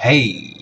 Hey,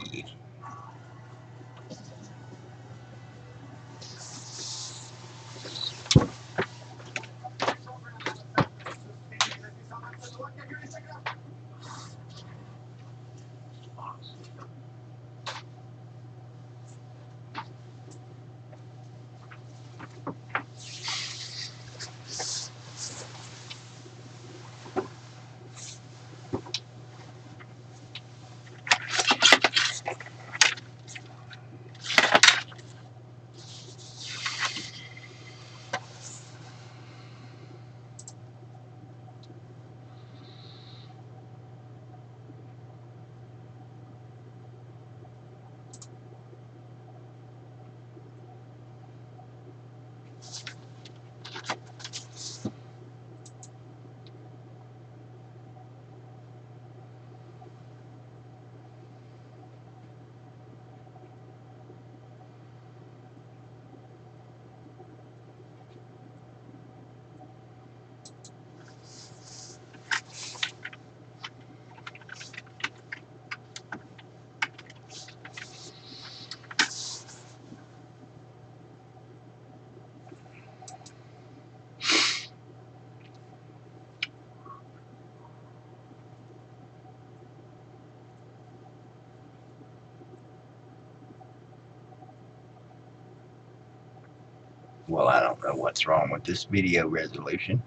well, I don't know what's wrong with this video resolution.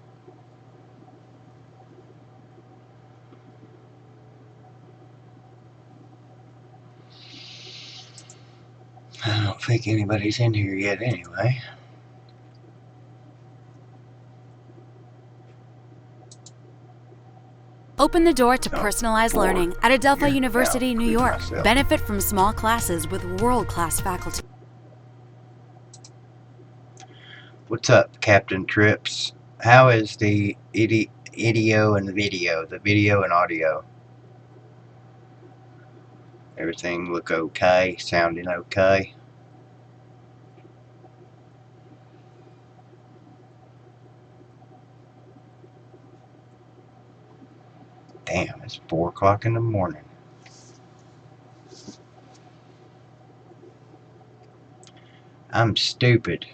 I don't think anybody's in here yet anyway. Open the door to personalized learning at Adelphi University, New York. Benefit from small classes with world-class faculty. What's up, Captain Trips? How is the video and audio? Everything look okay? Sounding okay? Damn, it's 4 o'clock in the morning. I'm stupid.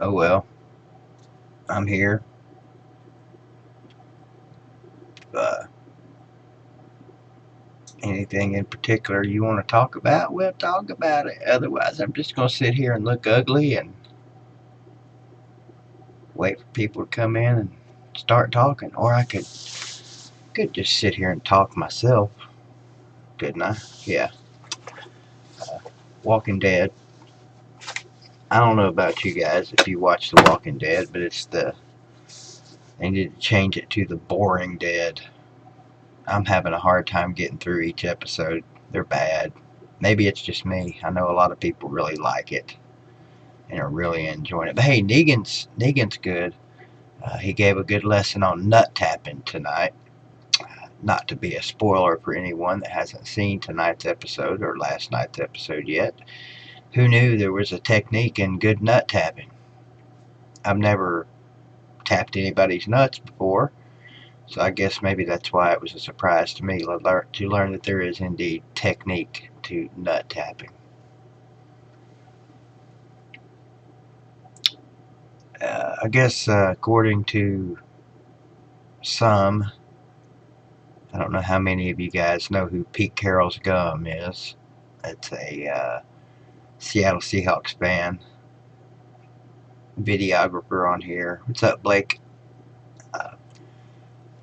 Oh well, I'm here. Anything in particular you want to talk about, we'll talk about it. Otherwise, I'm just going to sit here and look ugly and wait for people to come in and start talking. Or I could just sit here and talk myself, couldn't I? Yeah. Walking Dead. I don't know about you guys if you watch The Walking Dead, but they need to change it to The Boring Dead. I'm having a hard time getting through each episode. They're bad. Maybe it's just me. I know a lot of people really like it and are really enjoying it. But hey, Negan's good. He gave a good lesson on nut tapping tonight. Not to be a spoiler for anyone that hasn't seen tonight's episode or last night's episode yet. Who knew there was a technique in good nut tapping? I've never tapped anybody's nuts before, so I guess maybe that's why it was a surprise to me to learn that there is indeed technique to nut tapping. I guess according to some, I don't know how many of you guys know who Pete Carroll's Gum is. It's a Seattle Seahawks fan, videographer on here. What's up, Blake?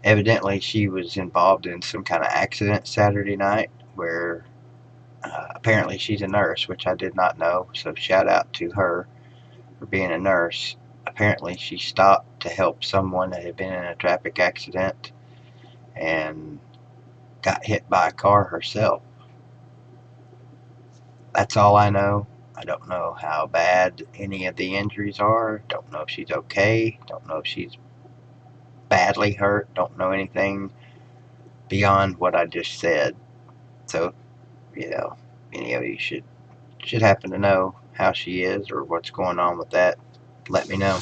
Evidently, she was involved in some kind of accident Saturday night where apparently she's a nurse, which I did not know. So shout out to her for being a nurse. Apparently, she stopped to help someone that had been in a traffic accident and got hit by a car herself. That's all I know. I don't know how bad any of the injuries are. Don't know if she's okay. Don't know if she's badly hurt. Don't know anything beyond what I just said. So, any of you should happen to know how she is or what's going on with that. Let me know.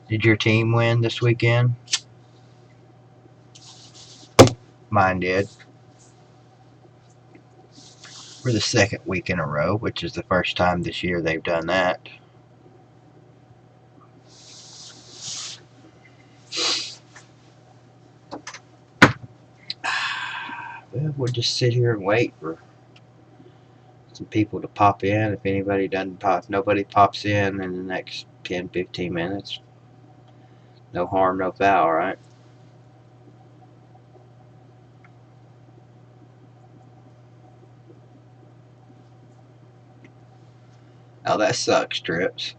Did your team win this weekend? Mine did. For the second week in a row, which is the first time this year they've done that. Well, we'll just sit here and wait for some people to pop in. If anybody doesn't pop, nobody pops in the next 10-15 minutes. No harm, no foul, right? Oh, that sucks, Trips.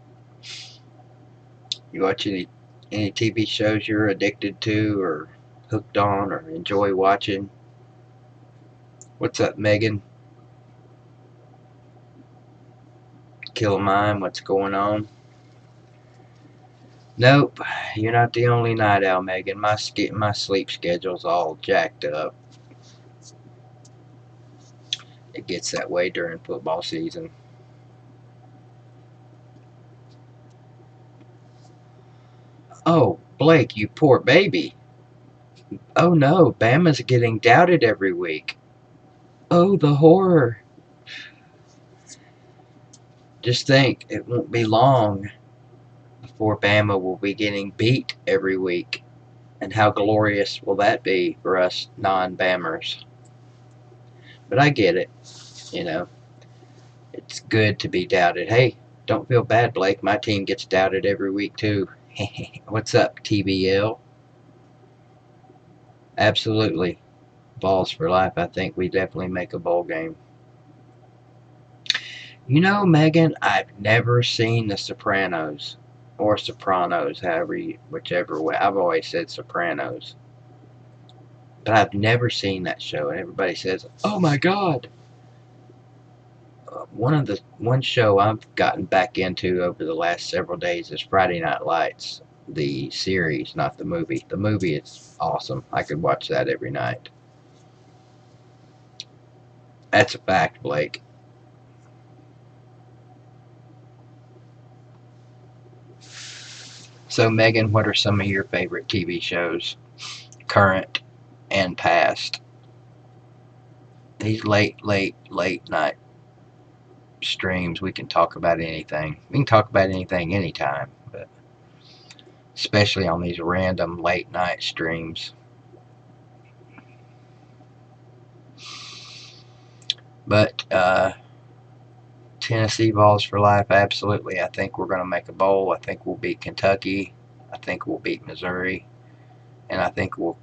You watch any TV shows you're addicted to or hooked on or enjoy watching? What's up, Megan? Kill a Mime, what's going on? Nope, you're not the only night owl, Megan. My sleep schedule's all jacked up. It gets that way during football season. Oh, Blake, you poor baby. Oh no, Bama's getting doubted every week. Oh, the horror. Just think, it won't be long before Bama will be getting beat every week. And how glorious will that be for us non-Bammers? But I get it, you know. It's good to be doubted. Hey, don't feel bad, Blake. My team gets doubted every week, too. What's up, TBL? Absolutely. Balls for life. I think we definitely make a bowl game. You know, Megan, I've never seen The Sopranos. Or Sopranos, whichever way. I've always said Sopranos. But I've never seen that show. And everybody says, oh my God. One show I've gotten back into over the last several days is Friday Night Lights, the series, not the movie. The movie is awesome. I could watch that every night. That's a fact, Blake. So, Megan, what are some of your favorite TV shows, current and past? These late night streams, we can talk about anything. We can talk about anything anytime, but especially on these random late night streams. But Tennessee Vols for life, absolutely. I think we're going to make a bowl. I think we'll beat Kentucky. I think we'll beat Missouri, and I think we'll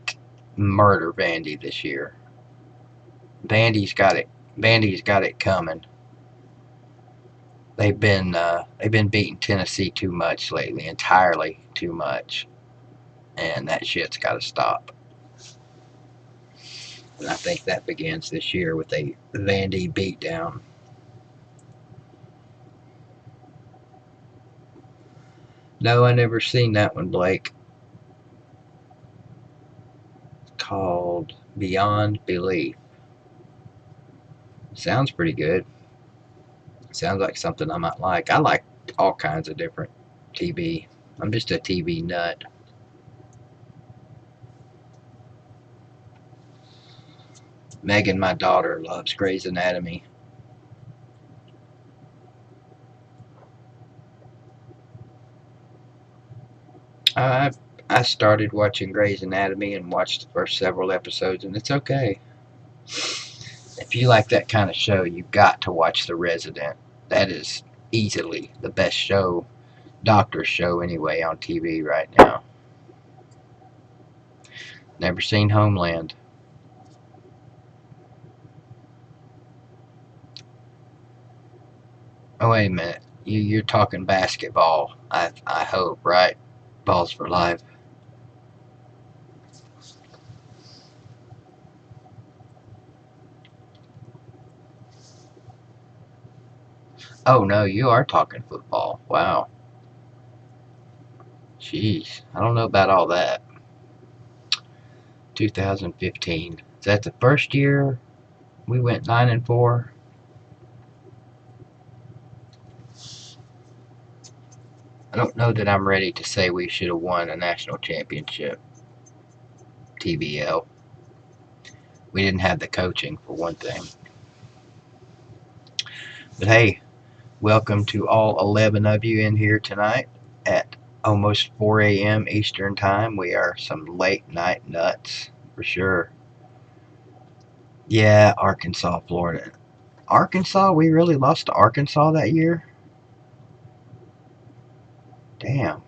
murder Vandy this year. Vandy's got it. Vandy's got it coming. They've been beating Tennessee too much lately, entirely too much, and that shit's got to stop. And I think that begins this year with a Vandy beatdown. No, I never seen that one, Blake. It's called Beyond Belief. Sounds pretty good. Sounds like something I might like. I like all kinds of different TV. I'm just a TV nut. Megan, my daughter, loves Grey's Anatomy. I I started watching Grey's Anatomy and watched the first several episodes, and it's okay. If you like that kind of show, you've got to watch The Resident. That is easily the best show, doctor show anyway, on TV right now. Never seen Homeland. Oh, wait a minute. You're talking basketball, I hope, right? Balls for life. Oh, no, you are talking football. Wow. Jeez. I don't know about all that. 2015. Is that the first year we went 9-4? I don't know that I'm ready to say we should have won a national championship. TBL. We didn't have the coaching, for one thing. But hey, welcome to all 11 of you in here tonight at almost 4 a.m. Eastern Time. We are some late night nuts, for sure. Yeah, Arkansas, Florida. Arkansas? We really lost to Arkansas that year? Damn.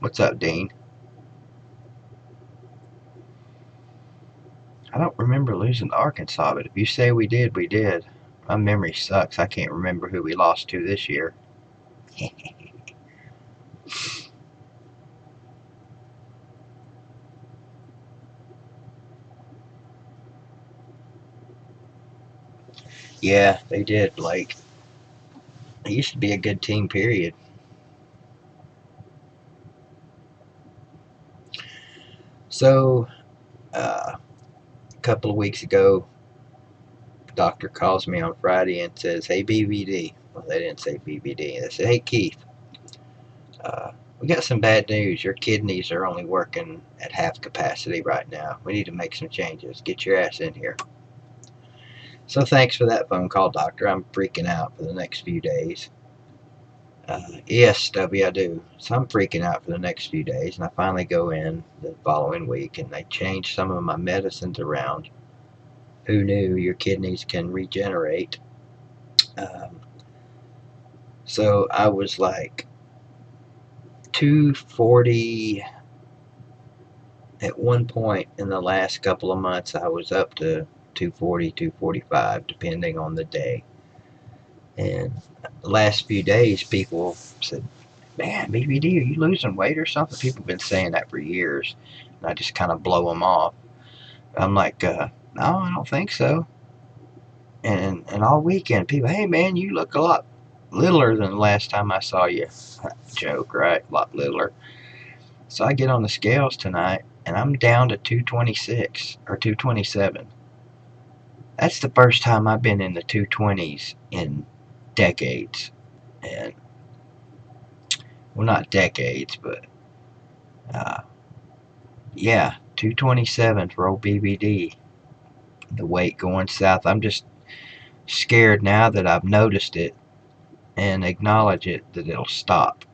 What's up, Dean? I don't remember losing to Arkansas, but if you say we did, we did. My memory sucks. I can't remember who we lost to this year. Yeah, they did, Blake. It used to be a good team, period. So, a couple of weeks ago, the doctor calls me on Friday and says, "Hey, BBD." Well, they didn't say BBD. They said, "Hey, Keith, we got some bad news. Your kidneys are only working at half capacity right now. We need to make some changes. Get your ass in here." So thanks for that phone call, doctor. I'm freaking out for the next few days. Yes, Stubby, I do. So I'm freaking out for the next few days, and I finally go in the following week, and they change some of my medicines around. Who knew your kidneys can regenerate? Um, so I was like 240 at one point in the last couple of months. I was up to 240, 245, depending on the day. And the last few days, people said, "Man, BBD, are you losing weight or something?" People have been saying that for years. And I just kind of blow them off. I'm like, no, I don't think so. And all weekend, people, "Hey, man, you look a lot littler than the last time I saw you." Joke, right? A lot littler. So I get on the scales tonight, and I'm down to 226 or 227. That's the first time I've been in the 220s in decades. And, well, not decades, but uh, yeah, 227 for old BBD. The weight going south. I'm just scared now that I've noticed it and acknowledge it that it'll stop,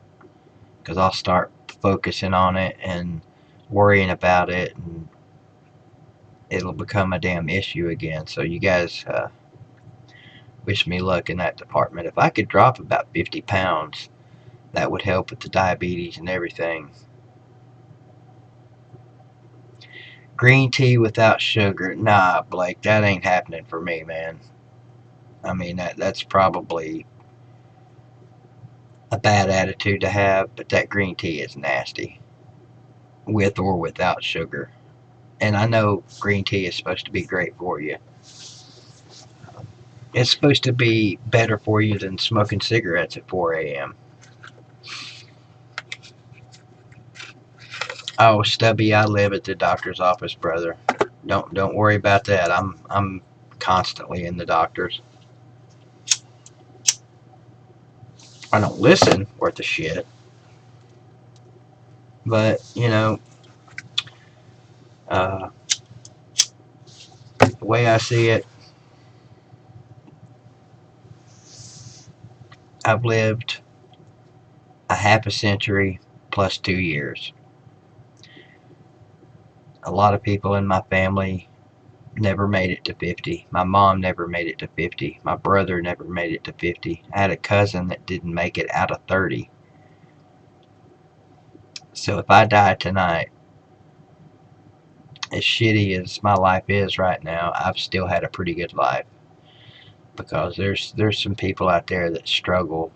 because I'll start focusing on it and worrying about it, and it'll become a damn issue again. So you guys wish me luck in that department. If I could drop about 50 pounds, that would help with the diabetes and everything. Green tea without sugar. Nah, Blake, that ain't happening for me, man. I mean, that's probably a bad attitude to have, but that green tea is nasty, with or without sugar. And I know green tea is supposed to be great for you. It's supposed to be better for you than smoking cigarettes at 4 a.m. Oh, Stubby, I live at the doctor's office, brother. Don't worry about that. I'm constantly in the doctor's. I don't listen worth a shit, but uh, the way I see it, I've lived a half a century plus 2 years. A lot of people in my family never made it to 50. My mom never made it to 50. My brother never made it to 50. I had a cousin that didn't make it out of 30. So if I die tonight, as shitty as my life is right now, I've still had a pretty good life, because there's some people out there that struggle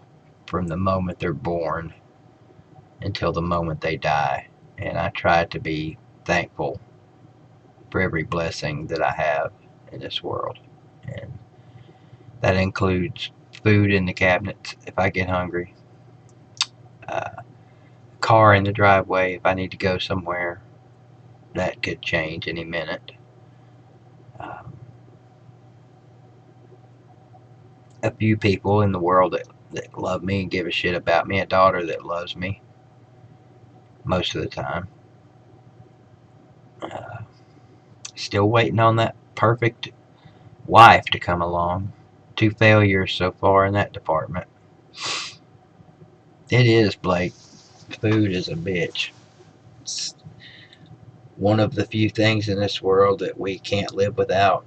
from the moment they're born until the moment they die, and I try to be thankful for every blessing that I have in this world, and that includes food in the cabinets if I get hungry, car in the driveway if I need to go somewhere that could change any minute. Um, a few people in the world that love me and give a shit about me, a daughter that loves me most of the time. Uh, Still waiting on that perfect wife to come along. 2 failures so far in that department. It is, Blake. Food is a bitch. It's one of the few things in this world that we can't live without.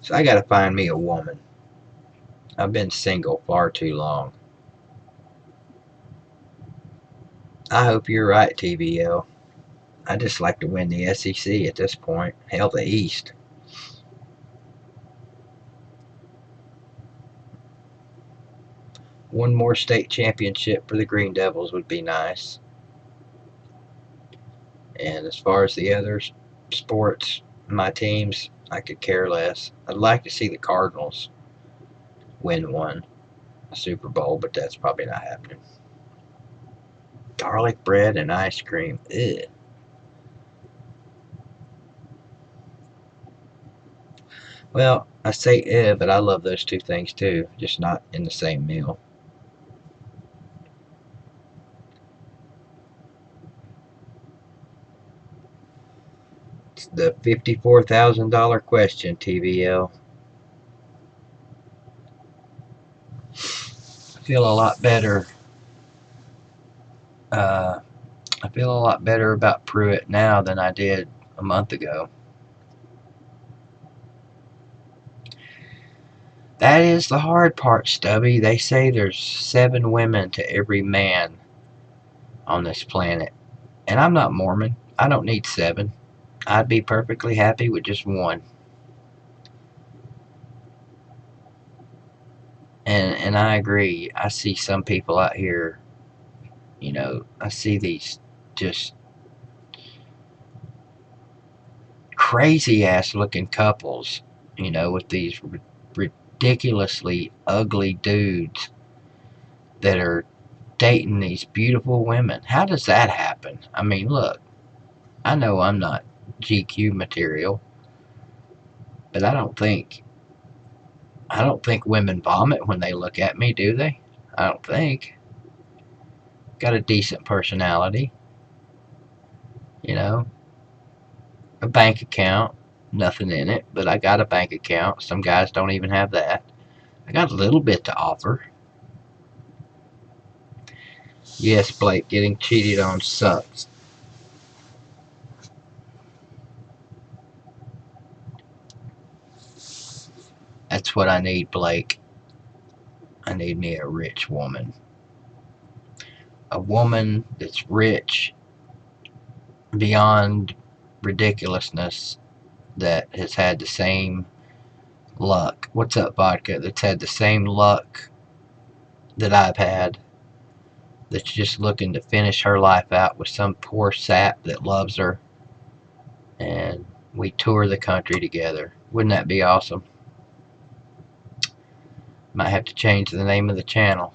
So I gotta find me a woman. I've been single far too long. I hope you're right, TVL. I just like to win the SEC at this point. Hell, the East. One more state championship for the Green Devils would be nice. And as far as the other sports, my teams, I could care less. I'd like to see the Cardinals win one, a Super Bowl, but that's probably not happening. Garlic bread and ice cream. Ugh. Well, I say but I love those two things too, just not in the same meal. It's the $54,000 question, TVL. I feel a lot better. I feel a lot better about Pruitt now than I did a month ago. That is the hard part, Stubby. They say there's 7 women to every man on this planet. And I'm not Mormon. I don't need 7. I'd be perfectly happy with just 1. And I agree. I see some people out here, I see these just crazy ass looking couples, with these ridiculously ugly dudes that are dating these beautiful women. How does that happen? I mean, look, I know I'm not GQ material, but I don't think women vomit when they look at me, do they? I don't think. Got a decent personality, you know, a bank account, nothing in it, but I got a bank account. Some guys don't even have that. I got a little bit to offer. Yes, Blake, getting cheated on sucks. That's what I need, Blake. I need me a rich woman. A woman that's rich beyond ridiculousness, that has had the same luck. What's up, vodka? That's had the same luck that I've had. That's just looking to finish her life out with some poor sap that loves her. And we tour the country together. Wouldn't that be awesome? Might have to change the name of the channel.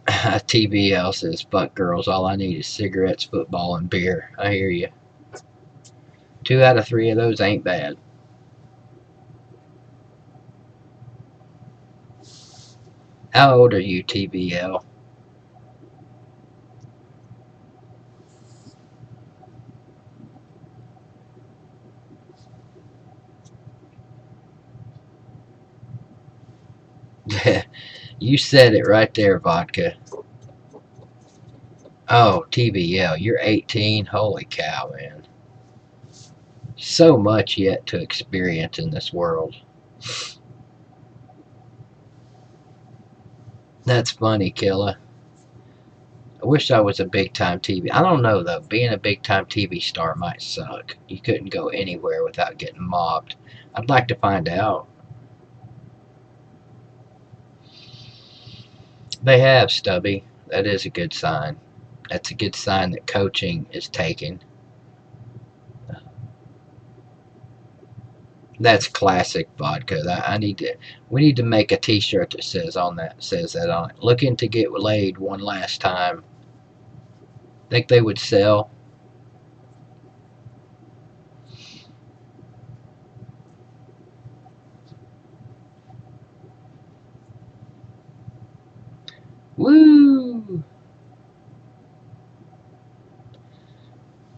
TBL says, fuck girls, all I need is cigarettes, football, and beer. I hear you. 2 out of 3 of those ain't bad. How old are you, TBL? You said it right there, vodka. Oh, TBL, you're 18? Holy cow, man. So much yet to experience in this world. That's funny, Killa. I wish I was a big time TV. I don't know though. Being a big time TV star might suck. You couldn't go anywhere without getting mobbed. I'd like to find out. They have, Stubby. That is a good sign. That's a good sign that coaching is taking. That's classic vodka. We need to make a T-shirt that says that on it. Looking to get laid one last time. Think they would sell?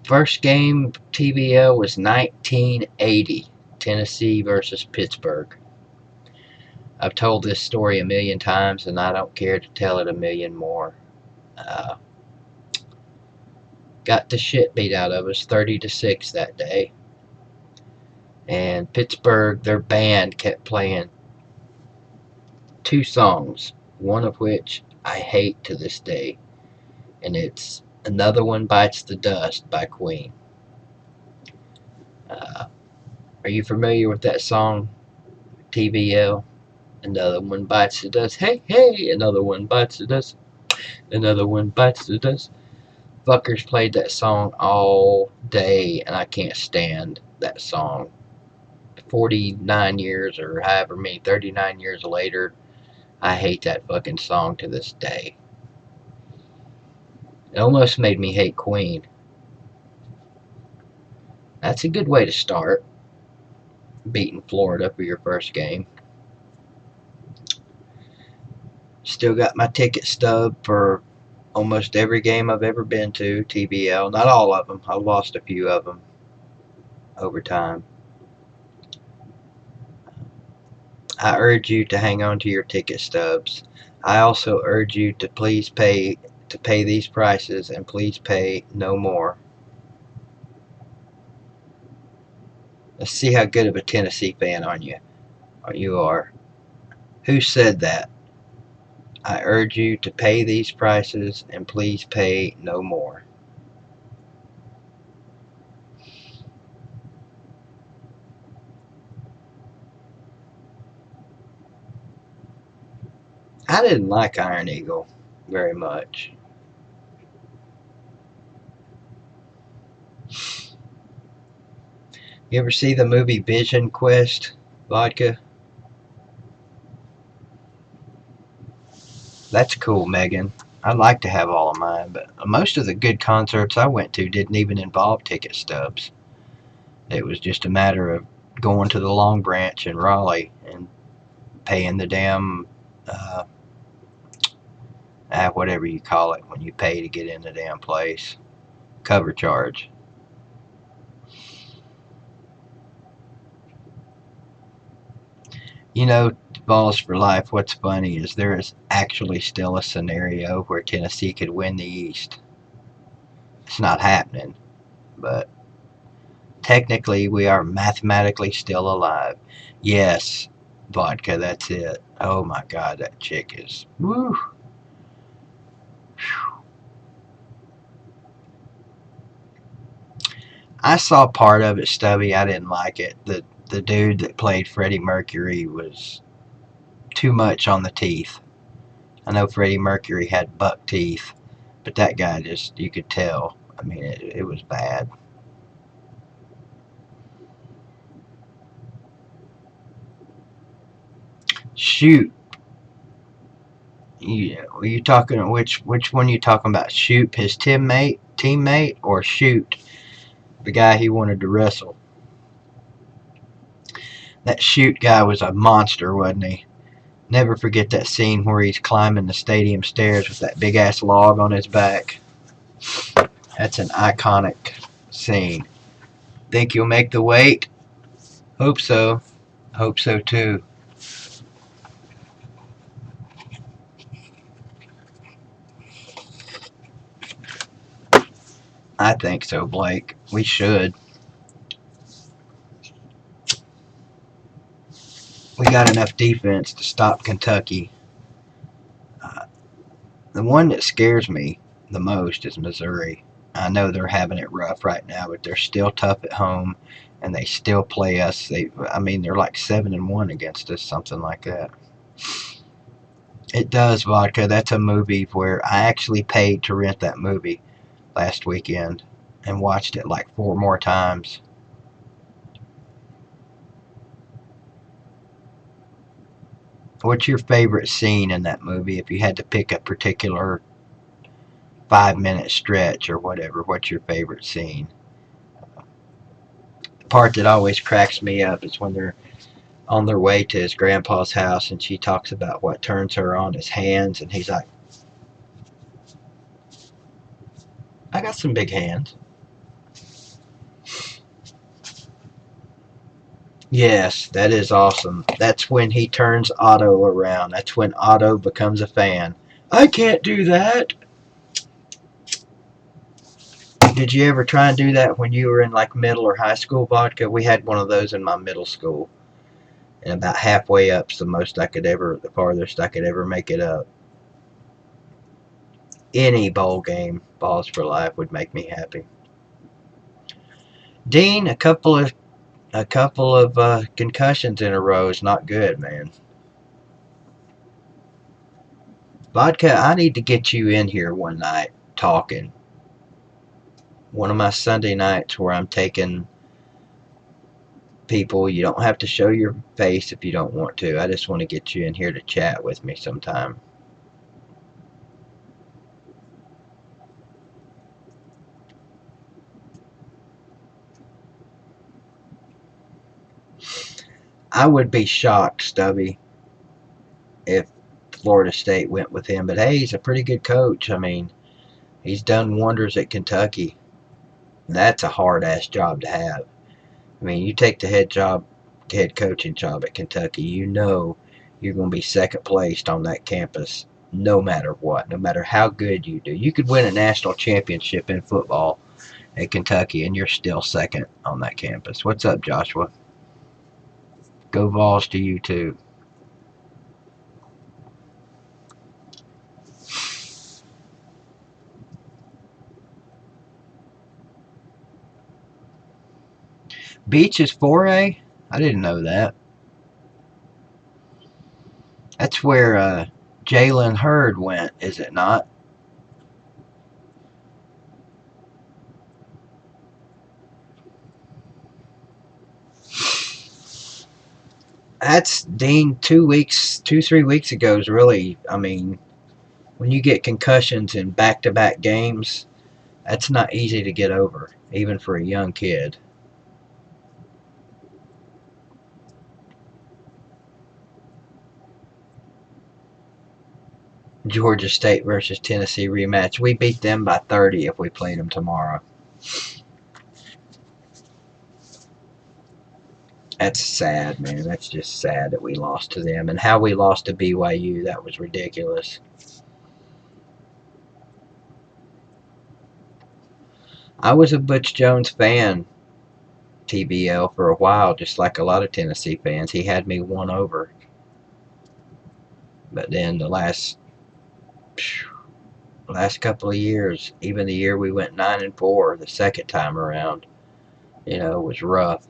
First game TBL was 1980, Tennessee versus Pittsburgh. I've told this story a million times, and I don't care to tell it a million more. Got the shit beat out of us 30-6 that day. And Pittsburgh, their band kept playing two songs, one of which I hate to this day, and it's Another One Bites the Dust by Queen. Are you familiar with that song, TBL? Another one bites the dust. Hey, hey, another one bites the dust. Another one bites the dust. Fuckers played that song all day, and I can't stand that song. 49 years or however many, 39 years later, I hate that fucking song to this day. It almost made me hate Queen. That's a good way to start, beating Florida for your first game. Still got my ticket stub for almost every game I've ever been to, TBL. Not all of them. I've lost a few of them over time. I urge you to hang on to your ticket stubs. I also urge you to please pay these prices, and please pay no more. Let's see how good of a Tennessee fan you are. Who said that? I urge you to pay these prices, and please pay no more. I didn't like Iron Eagle very much. You ever see the movie Vision Quest, Vodka? That's cool, Megan. I'd like to have all of mine, but most of the good concerts I went to didn't even involve ticket stubs. It was just a matter of going to the Long Branch in Raleigh and paying the damn, whatever you call it when you pay to get in the damn place. Cover charge. You know, Balls for Life, what's funny is there is actually still a scenario where Tennessee could win the East. It's not happening, but technically we are mathematically still alive. Yes, Vodka, that's it. Oh my god, that chick is... Woo! I saw part of it, Stubby. I didn't like it. The dude that played Freddie Mercury was too much on the teeth. I know Freddie Mercury had buck teeth, but that guy just, you could tell. I mean, it was bad. Shoot. You talking, which one you talking about? Shoot his teammate, or shoot the guy he wanted to wrestle? That shoot guy was a monster, wasn't he? Never forget that scene where he's climbing the stadium stairs with that big ass log on his back. That's an iconic scene. Think you'll make the weight? Hope so. Hope so too. I think so, Blake. We should. We got enough defense to stop Kentucky. The one that scares me the most is Missouri. I know they're having it rough right now, but they're still tough at home, and they still play us. They're like 7-1 against us, something like that. It does, Vodka. That's a movie where I actually paid to rent that movie last weekend and watched it like 4 more times. What's your favorite scene in that movie? If you had to pick a particular 5-minute stretch or whatever, what's your favorite scene? The part that always cracks me up is when they're on their way to his grandpa's house and she talks about what turns her on his hands, and he's like, I got some big hands. Yes, that is awesome. That's when he turns Otto around. That's when Otto becomes a fan. I can't do that. Did you ever try and do that when you were in like middle or high school, Vodka? We had one of those in my middle school. And about halfway up's the farthest I could ever make it up. Any bowl game, Balls for Life, would make me happy. Dean, a couple of concussions in a row is not good, man. Vodka, I need to get you in here one night talking. One of my Sunday nights where I'm taking people. You don't have to show your face if you don't want to. I just want to get you in here to chat with me sometime. I would be shocked, Stubby, if Florida State went with him. But hey, he's a pretty good coach. I mean, he's done wonders at Kentucky. That's a hard ass job to have. I mean, you take the head coaching job at Kentucky, you know you're going to be second placed on that campus no matter what, no matter how good you do. You could win a national championship in football at Kentucky and you're still second on that campus. What's up, Joshua? Go Vols to you too. Beach is 4A? I didn't know that. That's where Jalen Hurd went, is it not? That's Dean 3 weeks ago is really, I mean, when you get concussions in back to back games, that's not easy to get over, even for a young kid. Georgia State versus Tennessee rematch. We beat them by 30 if we played them tomorrow. That's sad, man. That's just sad that we lost to them. And how we lost to BYU, that was ridiculous. I was a Butch Jones fan, TBL, for a while, just like a lot of Tennessee fans. He had me won over. But then the last couple of years, even the year we went 9-4, the second time around, was rough.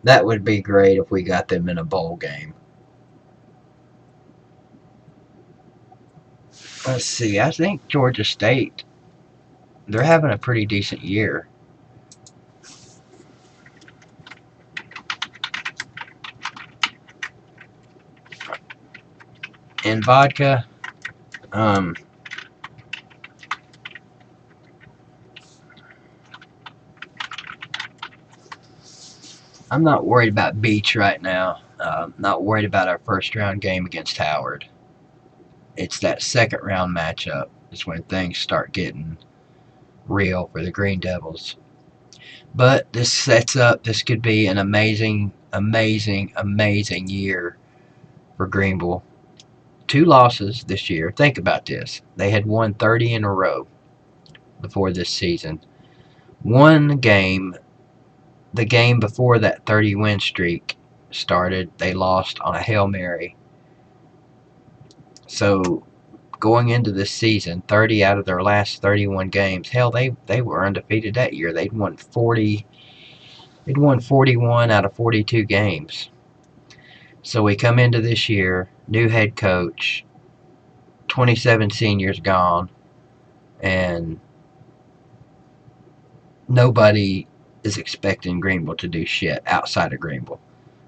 That would be great if we got them in a bowl game. Let's see. I think Georgia State, they're having a pretty decent year. In vodka, I'm not worried about Beach right now. Not worried about our first round game against Howard. It's that second round matchup is when things start getting real for the Green Devils. But this sets up, this could be an amazing, amazing, amazing year for Greenville. 2 losses this year. Think about this. They had won 30 in a row before this season. One game, the game before that 30 win streak started, they lost on a Hail Mary. So going into this season, 30 out of their last 31 games, hell, they were undefeated that year. They'd won 41 out of 42 games. So we come into this year, new head coach, 27 seniors gone, and nobody is expecting Greenville to do shit outside of Greenville.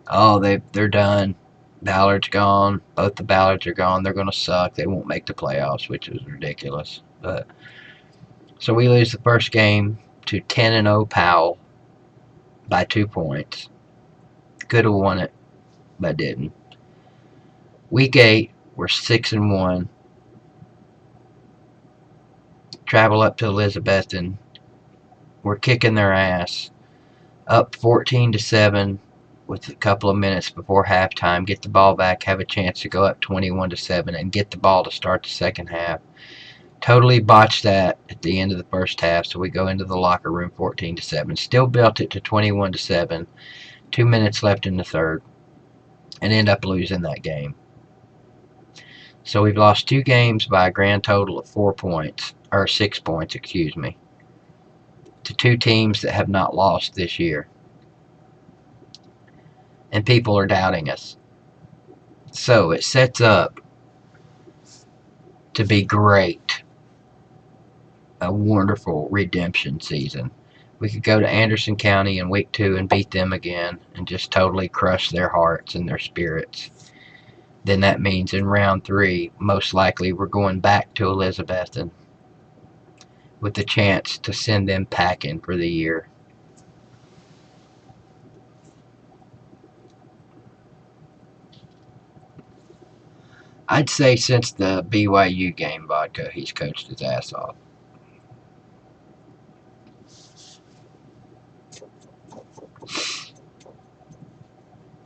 Oh, they're done. Ballard's gone. Both the Ballards are gone. They're going to suck. They won't make the playoffs, which is ridiculous. But so we lose the first game to 10-0 Powell by 2 points. Could have won it, but didn't. Week 8, we're 6-1. travel up to Elizabethton. We're kicking their ass. Up 14-7 with a couple of minutes before halftime. Get the ball back, have a chance to go up 21-7, and get the ball to start the second half. Totally botched that at the end of the first half, so we go into the locker room 14-7. Still built it to 21-7. 2 minutes left in the third, and end up losing that game. So we've lost 2 games by a grand total of 4 points, or 6 points, excuse me, to 2 teams that have not lost this year. And people are doubting us. So it sets up to be great. A wonderful redemption season. We could go to Anderson County in week 2 and beat them again and just totally crush their hearts and their spirits. Then that means in round 3, most likely we're going back to Elizabethton with the chance to send them packing for the year. I'd say since the BYU game, Vodka, he's coached his ass off.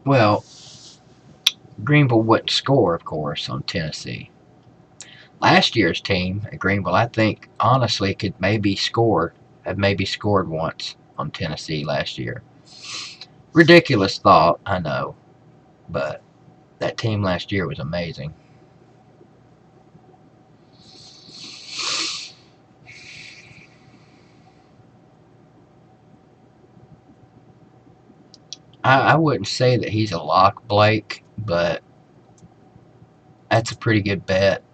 Well, Greenville wouldn't score, of course, on Tennessee. Last year's team at Greenville, I think, honestly, could have maybe scored once on Tennessee last year. Ridiculous thought, I know, but that team last year was amazing. I wouldn't say that he's a lock, Blake, but that's a pretty good bet.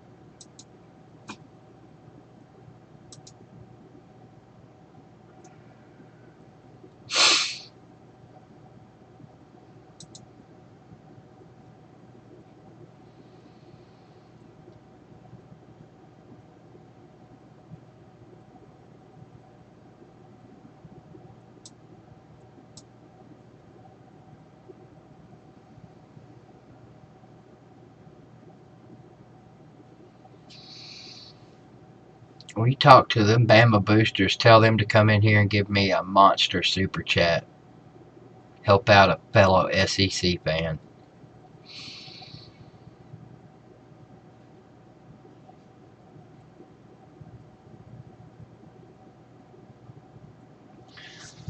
When you talk to them Bama boosters, tell them to come in here and give me a monster super chat. Help out a fellow SEC fan.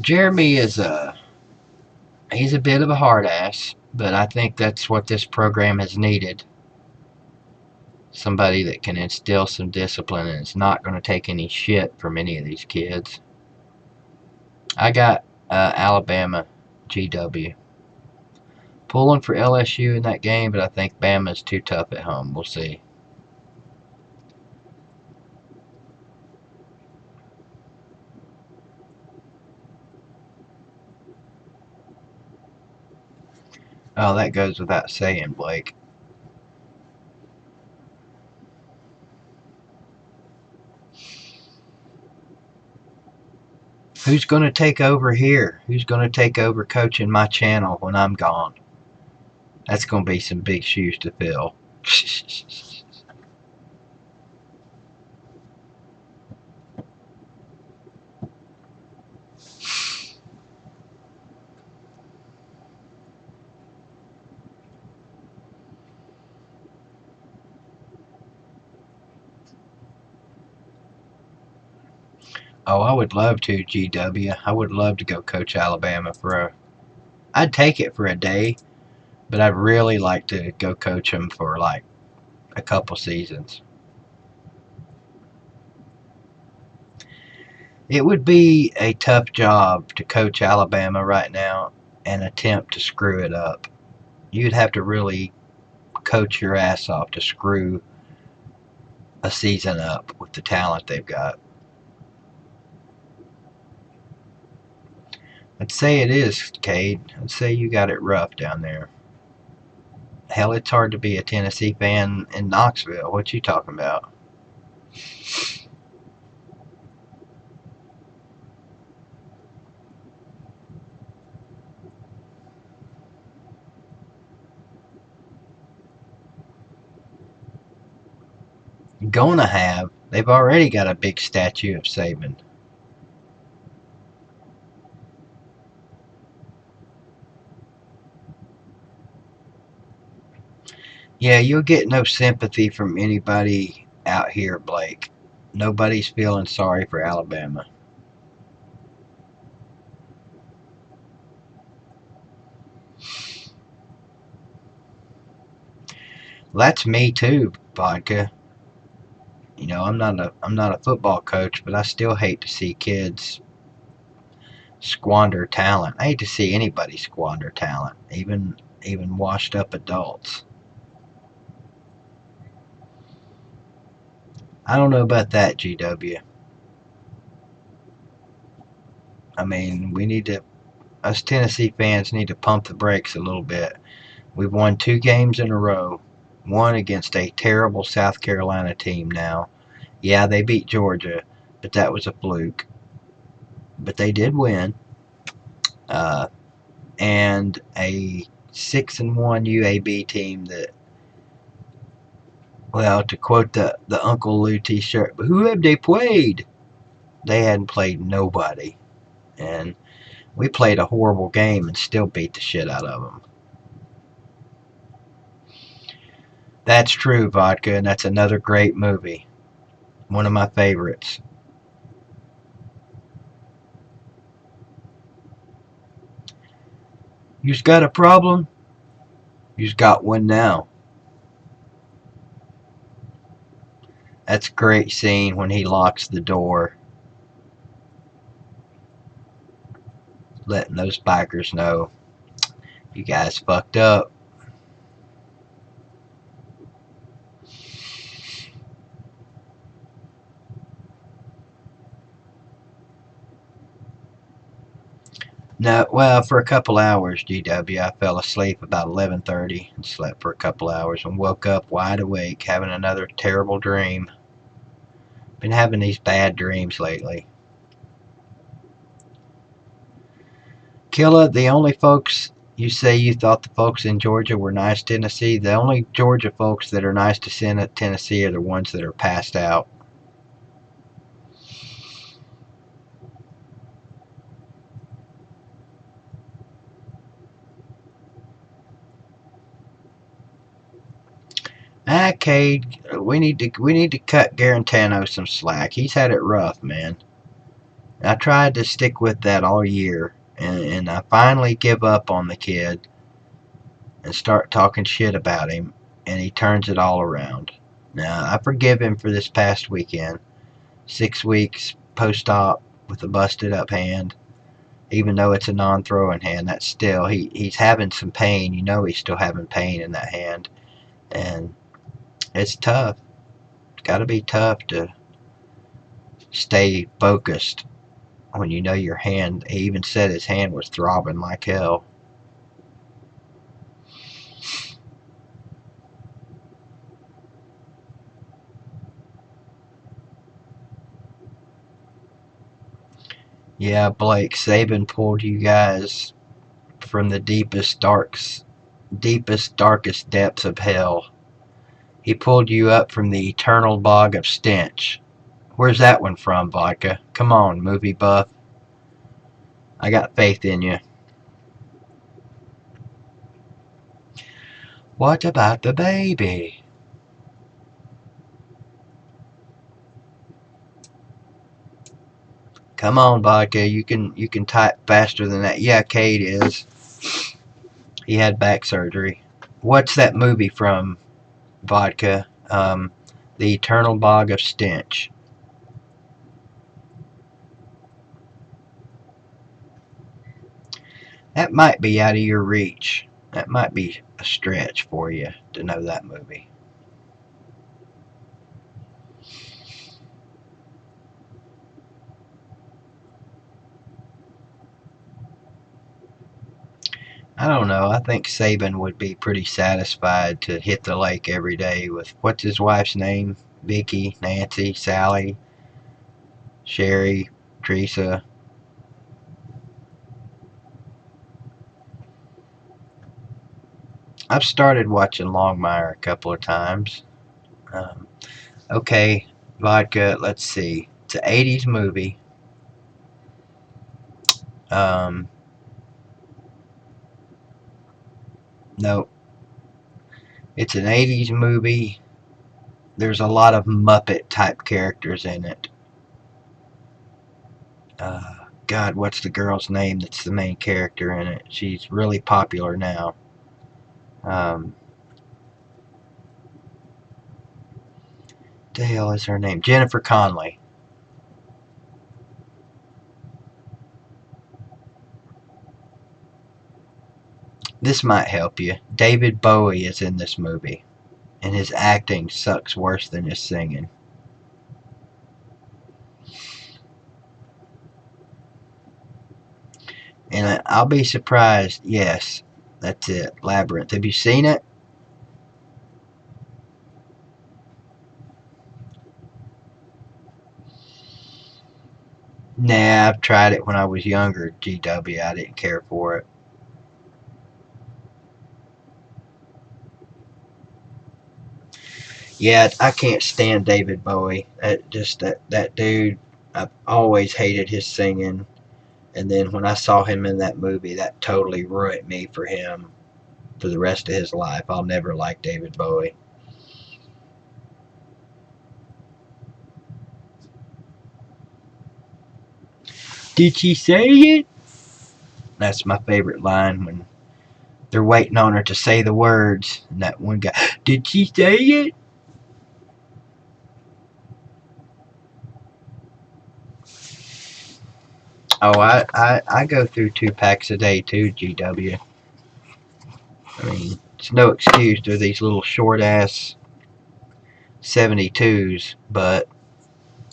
Jeremy he's a bit of a hard ass, but I think that's what this program has needed. Somebody that can instill some discipline and is not going to take any shit from any of these kids. I got Alabama GW. Pulling for LSU in that game, but I think Bama's too tough at home. We'll see. Oh, that goes without saying, Blake. Who's going to take over here? Who's going to take over coaching my channel when I'm gone? That's going to be some big shoes to fill. Oh, I would love to, GW. I would love to go coach Alabama I'd take it for a day, but I'd really like to go coach them for like a couple seasons. It would be a tough job to coach Alabama right now and attempt to screw it up. You'd have to really coach your ass off to screw a season up with the talent they've got. I'd say it is, Cade. I'd say you got it rough down there. Hell, it's hard to be a Tennessee fan in Knoxville. What you talking about? Gonna have They've already got a big statue of Saban. Yeah, you'll get no sympathy from anybody out here, Blake. Nobody's feeling sorry for Alabama. That's me too, Vodka. You know, I'm not a football coach, but I still hate to see kids squander talent. I hate to see anybody squander talent, even washed up adults. I don't know about that, GW. I mean, us Tennessee fans need to pump the brakes a little bit. We've won 2 games in a row, one against a terrible South Carolina team now. Yeah, they beat Georgia, but that was a fluke. But they did win. Uh, and a 6-1 UAB team that, well, to quote the Uncle Lou T-shirt, but who have they played? They hadn't played nobody, and we played a horrible game and still beat the shit out of them. That's true, Vodka, and that's another great movie. One of my favorites. You've got a problem? You've got one now. That's a great scene when he locks the door, letting those bikers know you guys fucked up. No, well, for a couple hours, GW, I fell asleep about 11:30 and slept for a couple hours and woke up wide awake, having another terrible dream. Been having these bad dreams lately. Killa, the only folks you say you thought the folks in Georgia were nice to Tennessee, the only Georgia folks that are nice to Tennessee are the ones that are passed out. Ah, Cade, we need to cut Garantano some slack. He's had it rough, man. I tried to stick with that all year, and I finally give up on the kid and start talking shit about him, and he turns it all around. Now, I forgive him for this past weekend. 6 weeks post-op with a busted up hand, even though it's a non-throwing hand. That's still, he's having some pain. You know he's still having pain in that hand, and it's tough. It's got to be tough to stay focused when you know your hand. He even said his hand was throbbing like hell. Yeah, Blake, Saban pulled you guys from the deepest, darkest depths of hell. He pulled you up from the eternal bog of stench. Where's that one from, Vodka? Come on, movie buff. I got faith in you. What about the baby? Come on, Vodka. You can type faster than that. Yeah, Cade is. He had back surgery. What's that movie from, Vodka? The Eternal Bog of Stench. That might be out of your reach. That might be a stretch for you to know that movie. I don't know. I think Saban would be pretty satisfied to hit the lake every day with, what's his wife's name? Vicky, Nancy, Sally, Sherry, Teresa. I've started watching Longmire a couple of times. Um, okay, Vodka, let's see. It's an 80s movie. Um, no, it's an 80s movie. There's a lot of Muppet type characters in it. God, what's the girl's name that's the main character in it? She's really popular now. Um, the hell is her name? Jennifer Connelly. This might help you. David Bowie is in this movie, and his acting sucks worse than his singing. And I'll be surprised. Yes, that's it. Labyrinth. Have you seen it? Nah, I've tried it when I was younger. GW, I didn't care for it. Yeah, I can't stand David Bowie. That dude. I've always hated his singing. And then when I saw him in that movie, that totally ruined me for him for the rest of his life. I'll never like David Bowie. Did she say it? That's my favorite line when they're waiting on her to say the words. And that one guy, did she say it? Oh, I go through 2 packs a day too, GW. I mean, it's no excuse. They're these little short ass 72s,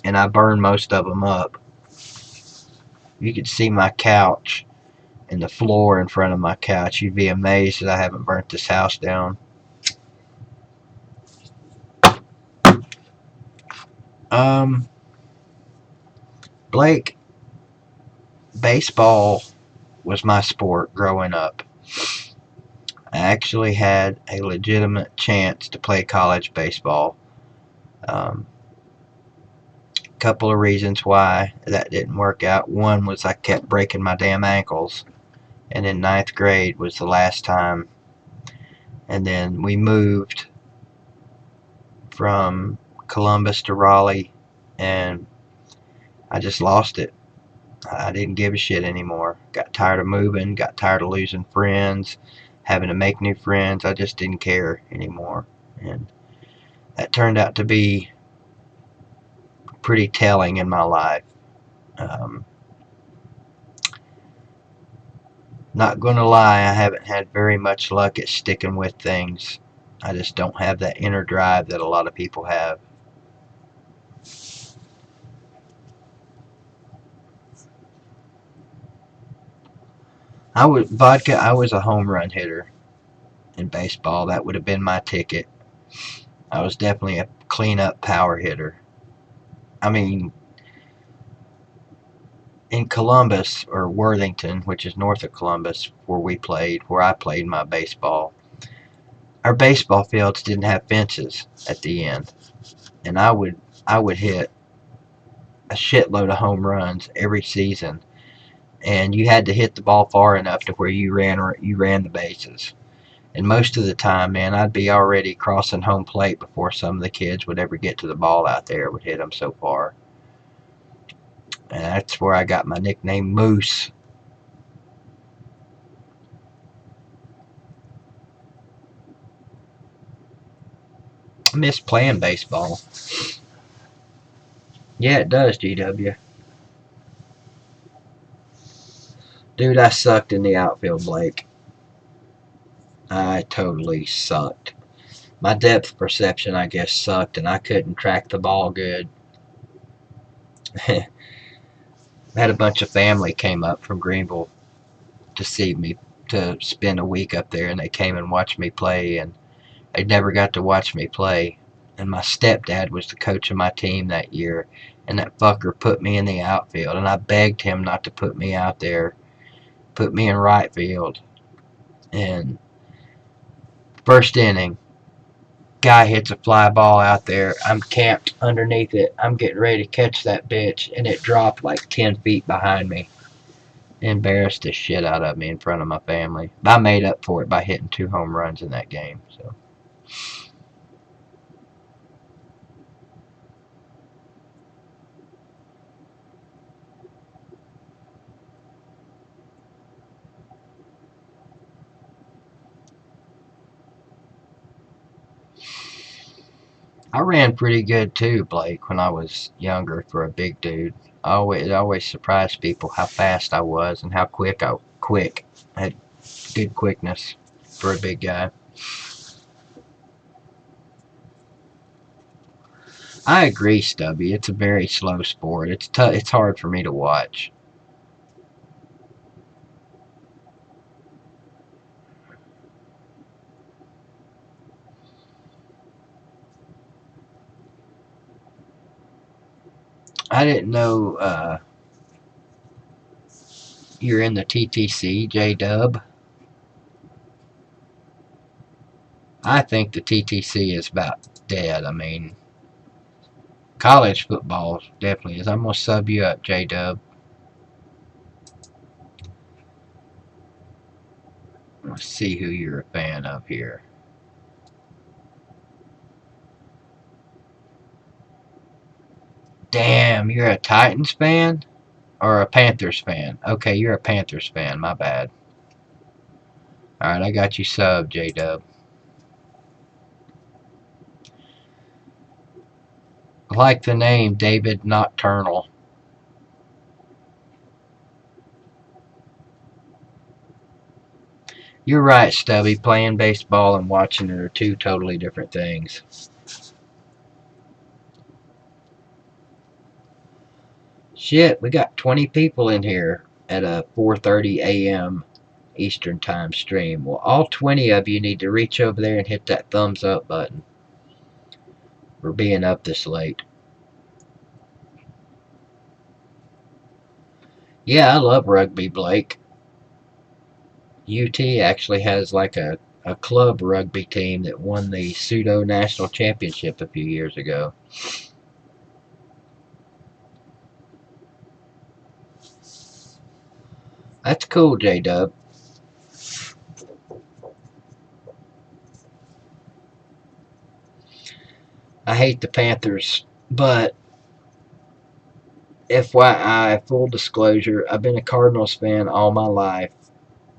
and I burn most of them up. You could see my couch and the floor in front of my couch. You'd be amazed that I haven't burnt this house down. Um, Blake, baseball was my sport growing up. I actually had a legitimate chance to play college baseball. Um, Couple of reasons why that didn't work out. One was I kept breaking my damn ankles, and in ninth grade was the last time. And then we moved from Columbus to Raleigh, and I just lost it. I didn't give a shit anymore. Got tired of moving, got tired of losing friends, having to make new friends. I just didn't care anymore. And that turned out to be pretty telling in my life. Um, Not gonna lie, I haven't had very much luck at sticking with things. I just don't have that inner drive that a lot of people have. I was a home run hitter in baseball. That would have been my ticket. I was definitely a cleanup power hitter. I mean, in Columbus or Worthington, which is north of Columbus, where I played my baseball, our baseball fields didn't have fences at the end, and I would hit a shitload of home runs every season, and you had to hit the ball far enough to where you ran the bases. And most of the time, man, I'd be already crossing home plate before some of the kids would ever get to the ball out there. Would hit them so far, and that's where I got my nickname Moose. I miss playing baseball. Yeah, it does, GW. Dude, I sucked in the outfield, Blake. I totally sucked. My depth perception, I guess, sucked, and I couldn't track the ball good. I had a bunch of family came up from Greenville to see me, to spend a week up there, and they came and watched me play, and they never got to watch me play. And my stepdad was the coach of my team that year, and that fucker put me in the outfield, and I begged him not to put me out there, put me in right field. And first inning, Guy hits a fly ball out there. I'm camped underneath it. I'm getting ready to catch that bitch, and it dropped like 10 feet behind me. Embarrassed the shit out of me in front of my family. I made up for it by hitting 2 home runs in that game. So I ran pretty good too, Blake, when I was younger for a big dude. It always surprised people how fast I was and how quick. I had good quickness for a big guy. I agree, Stubby. It's a very slow sport. It's hard for me to watch. I didn't know you're in the TTC, J Dub. I think the TTC is about dead. I mean, college football definitely is. I'm gonna sub you up, J Dub. Let's see who you're a fan of here. Damn, you're a Titans fan or a Panthers fan? Okay, you're a Panthers fan. My bad. All right, I got you sub, J Dub. I like the name David Nocturnal. You're right, Stubby. Playing baseball and watching it are two totally different things. Shit, we got 20 people in here at a 4:30 a.m. Eastern Time stream. Well, all 20 of you need to reach over there and hit that thumbs up button for being up this late. Yeah, I love rugby, Blake. UT actually has like a club rugby team that won the pseudo national championship a few years ago. That's cool, J Dub. I hate the Panthers, but FYI, full disclosure, I've been a Cardinals fan all my life,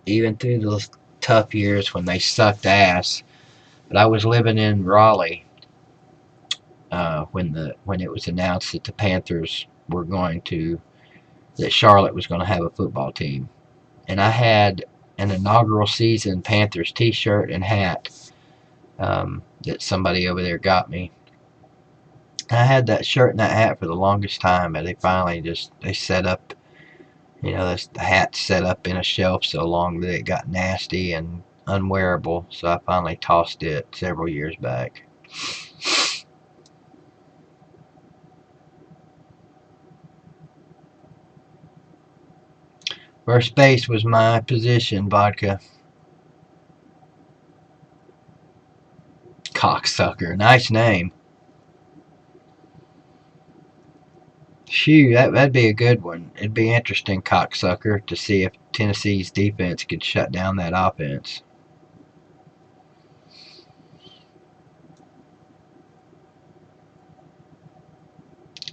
even through those tough years when they sucked ass. But I was living in Raleigh when it was announced that the Panthers were going to that Charlotte was going to have a football team, and I had an inaugural season Panthers T-shirt and hat that somebody over there got me. I had that shirt and that hat for the longest time, and they finally they set up, the hat set up in a shelf so long that it got nasty and unwearable. So I finally tossed it several years back. First base was my position, Vodka. Cocksucker. Nice name. Shoo, that'd be a good one. It'd be interesting, cocksucker, to see if Tennessee's defense could shut down that offense.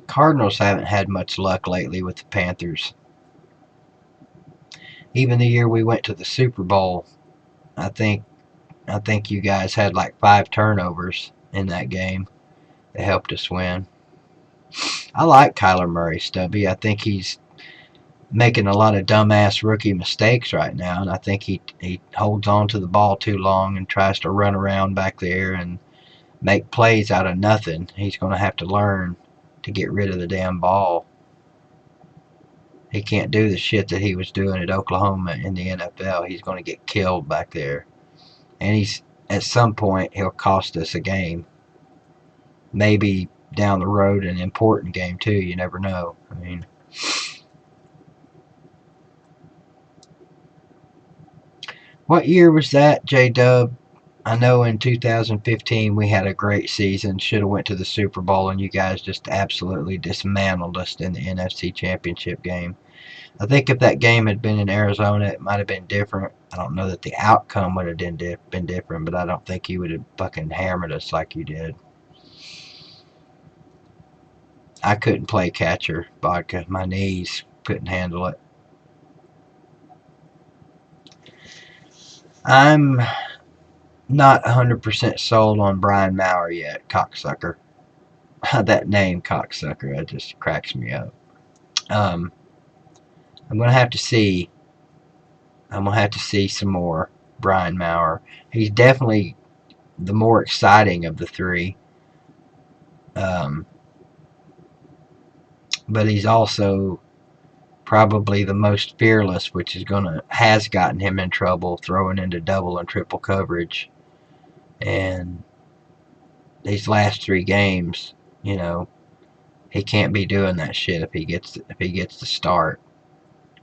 Cardinals haven't had much luck lately with the Panthers. Even the year we went to the Super Bowl, I think you guys had like 5 turnovers in that game that helped us win. I like Kyler Murray, Stubby. I think he's making a lot of dumbass rookie mistakes right now, and I think he holds on to the ball too long and tries to run around back there and make plays out of nothing. He's going to have to learn to get rid of the damn ball. He can't do the shit that he was doing at Oklahoma in the NFL. He's going to get killed back there. And at some point, he'll cost us a game. Maybe down the road, an important game, too. You never know. I mean, what year was that, J-Dub? I know in 2015 we had a great season, should have went to the Super Bowl, and you guys just absolutely dismantled us in the NFC Championship game. I think if that game had been in Arizona, it might have been different. I don't know that the outcome would have been different, but I don't think you would have fucking hammered us like you did. I couldn't play catcher, vodka. My knees couldn't handle it. I'm not 100% sold on Brian Maurer yet, cocksucker. That name, cocksucker, that just cracks me up. Um, I'm gonna have to see. I'm gonna have to see some more Brian Maurer. He's definitely the more exciting of the three, um, but he's also probably the most fearless, which has gotten him in trouble throwing into double and triple coverage. And these last three games, you know, he can't be doing that shit if he gets the start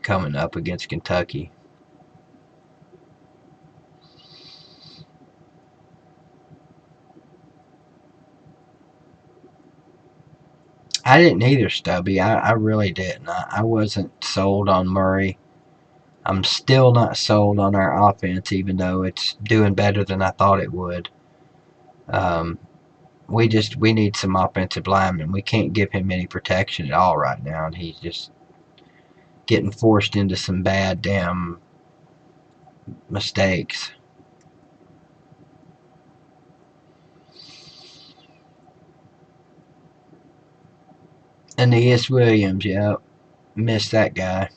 coming up against Kentucky. I didn't either, Stubby. I really didn't. I wasn't sold on Murray. I'm still not sold on our offense, even though it's doing better than I thought it would. Um, we need some offensive linemen. We can't give him any protection at all right now, and he's just getting forced into some bad damn mistakes. Aeneas Williams, yeah, missed that guy.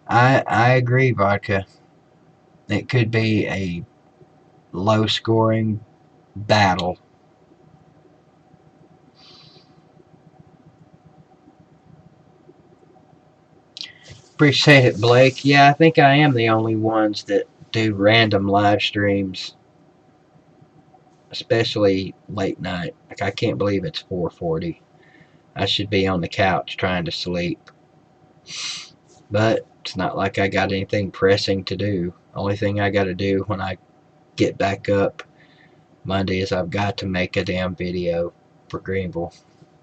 I agree, Vodka. It could be a low scoring battle. Appreciate it, Blake. Yeah, I think I am the only ones that do random live streams, especially late night. Like I can't believe it's 4:40. I should be on the couch trying to sleep. But it's not like I got anything pressing to do. Only thing I got to do when I get back up Monday is I've got to make a damn video for Greenville.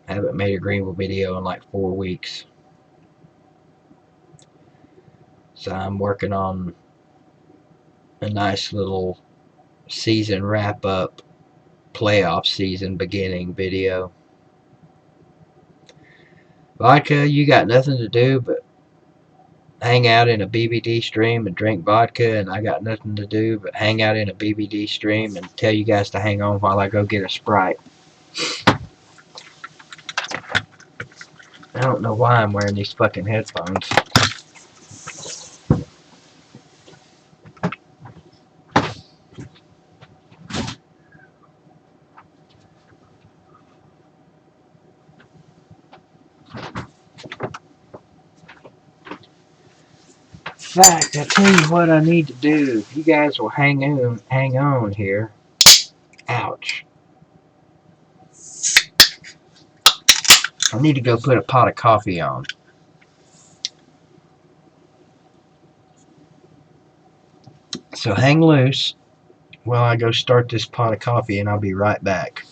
I haven't made a Greenville video in like 4 weeks. So I'm working on a nice little season wrap up, playoff season beginning video. Vodka, you got nothing to do but hang out in a BBD stream and drink vodka, and I got nothing to do but hang out in a BBD stream and tell you guys to hang on while I go get a Sprite. I don't know why I'm wearing these fucking headphones. In fact, I tell you what I need to do. If you guys will hang on here. Ouch. I need to go put a pot of coffee on. So hang loose while I go start this pot of coffee, and I'll be right back.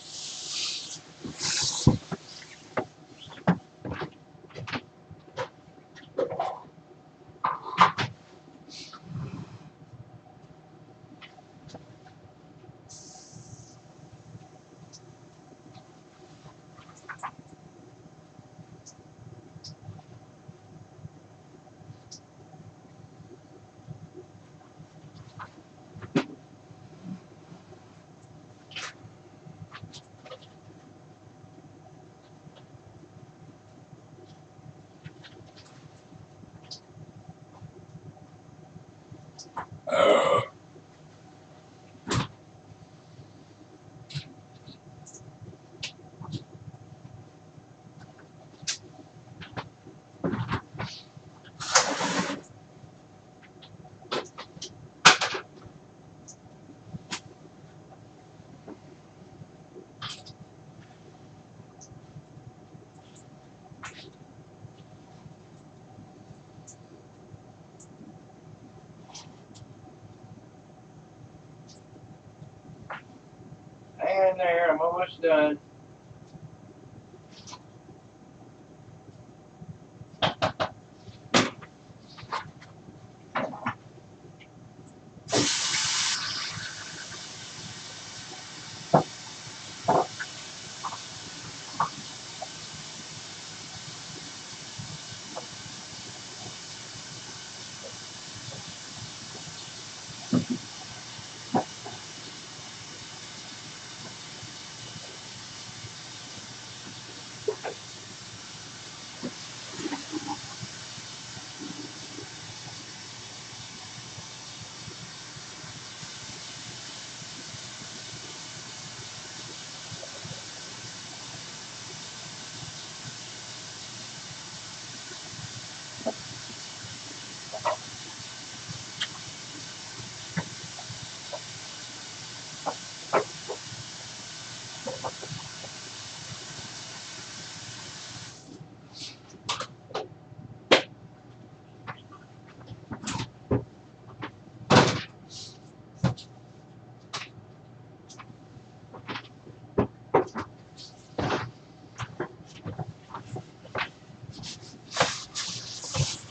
almost done.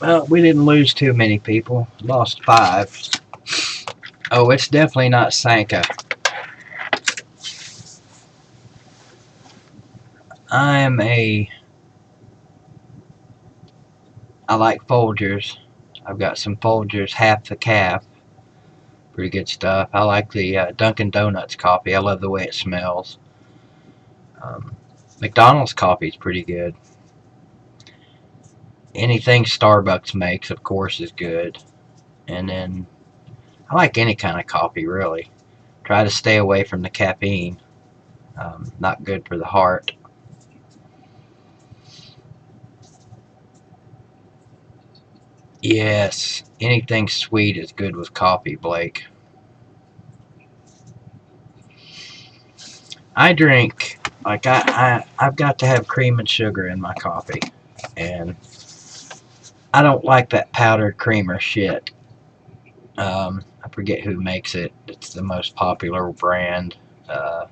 Well, we didn't lose too many people. Lost 5. Oh, it's definitely not Sanka. I like Folgers. I've got some Folgers, half the calf. Pretty good stuff. I like the Dunkin' Donuts coffee. I love the way it smells. Um, McDonald's coffee is pretty good. Anything Starbucks makes, of course, is good. And then I like any kind of coffee, really. Try to stay away from the caffeine. Not good for the heart. Yes, anything sweet is good with coffee, Blake. I drink, like, I've got to have cream and sugar in my coffee. And I don't like that powdered creamer shit. I forget who makes it. It's the most popular brand. Uh,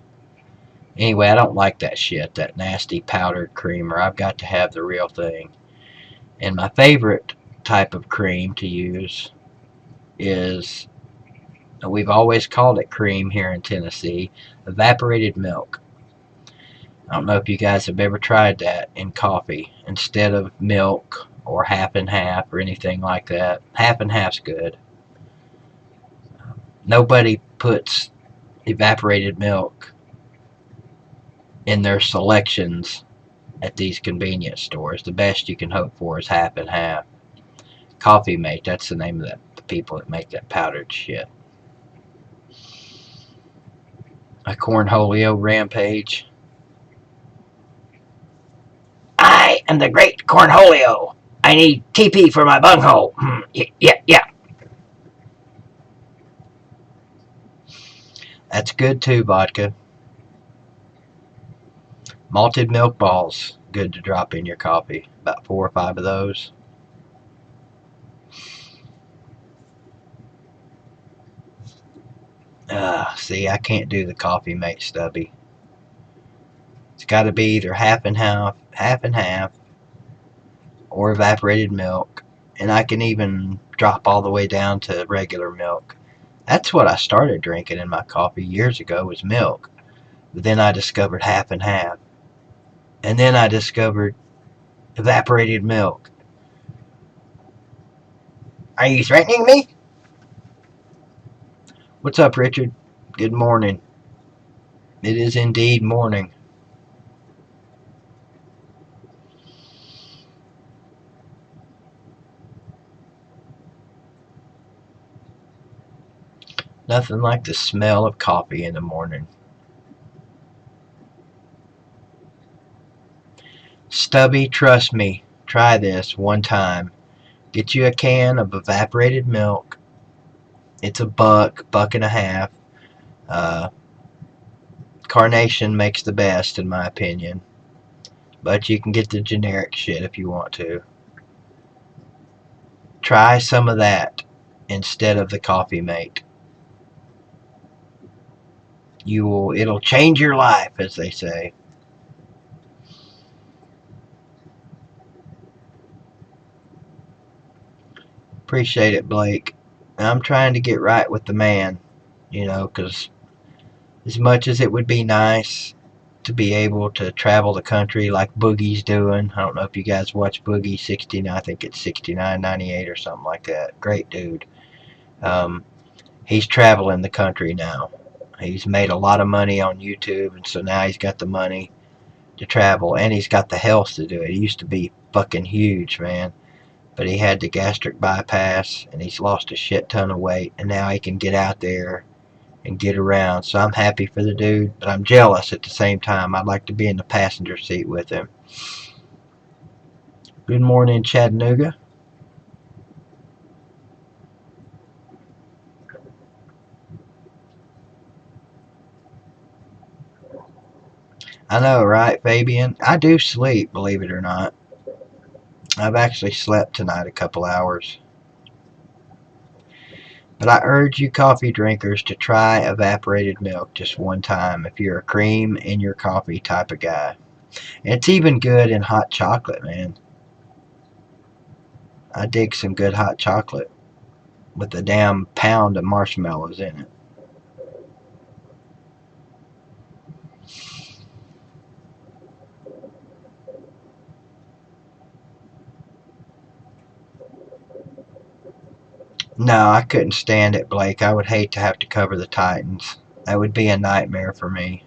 anyway, I don't like that shit, that nasty powdered creamer. I've got to have the real thing. And my favorite type of cream to use is, we've always called it cream here in Tennessee, evaporated milk. I don't know if you guys have ever tried that in coffee instead of milk or half and half or anything like that. Half and half's good. Nobody puts evaporated milk in their selections at these convenience stores. The best you can hope for is half and half. Coffee Mate, that's the name of the people that make that powdered shit. A cornholio rampage. I am the great cornholio. I need TP for my bunghole. Yeah. That's good too, vodka. Malted milk balls, good to drop in your coffee. About 4 or 5 of those. See, I can't do the Coffee Mate stubby. It's got to be either half and half, or evaporated milk. And I can even drop all the way down to regular milk. That's what I started drinking in my coffee years ago, was milk. But then I discovered half and half. And then I discovered evaporated milk. Are you threatening me? What's up, Richard? Good morning. It is indeed morning. Nothing like the smell of coffee in the morning. Stubby, trust me. Try this one time. Get you a can of evaporated milk. It's buck and a half. Uh, Carnation makes the best, in my opinion. But you can get the generic shit if you want to. Try some of that instead of the Coffee Mate. It'll change your life, as they say. Appreciate it, Blake. I'm trying to get right with the man, because as much as it would be nice to be able to travel the country like Boogie's doing. I don't know if you guys watch Boogie 69. I think it's 69.98 or something like that. Great dude. He's traveling the country now. He's made a lot of money on YouTube, and so now he's got the money to travel, and he's got the health to do it. He used to be fucking huge, man, but he had the gastric bypass, and he's lost a shit ton of weight, and now he can get out there and get around. So I'm happy for the dude, but I'm jealous at the same time. I'd like to be in the passenger seat with him. Good morning, Chattanooga. I know, right, Fabian? I do sleep, believe it or not. I've actually slept tonight a couple hours. But I urge you coffee drinkers to try evaporated milk just one time if you're a cream in your coffee type of guy. And it's even good in hot chocolate, man. I dig some good hot chocolate with a damn pound of marshmallows in it. No, I couldn't stand it, Blake. I would hate to have to cover the Titans. That would be a nightmare for me.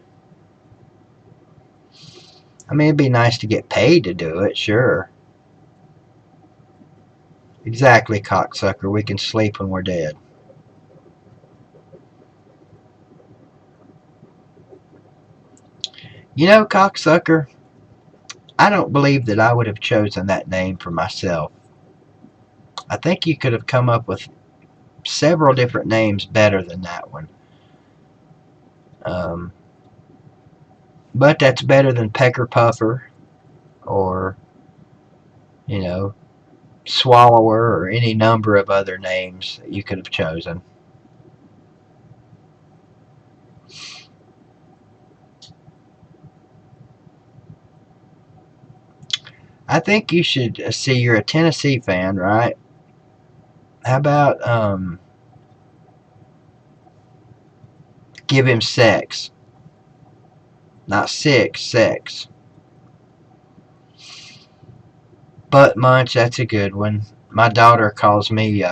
I mean, it'd be nice to get paid to do it, sure. Exactly, cocksucker. We can sleep when we're dead. Cocksucker, I don't believe that I would have chosen that name for myself. I think you could have come up with several different names better than that one. Um, but that's better than Pecker Puffer or, you know, Swallower or any number of other names that you could have chosen. I think you should see you're a Tennessee fan, right? How about give him sex? Not six, sex. Butt munch, that's a good one. My daughter calls me,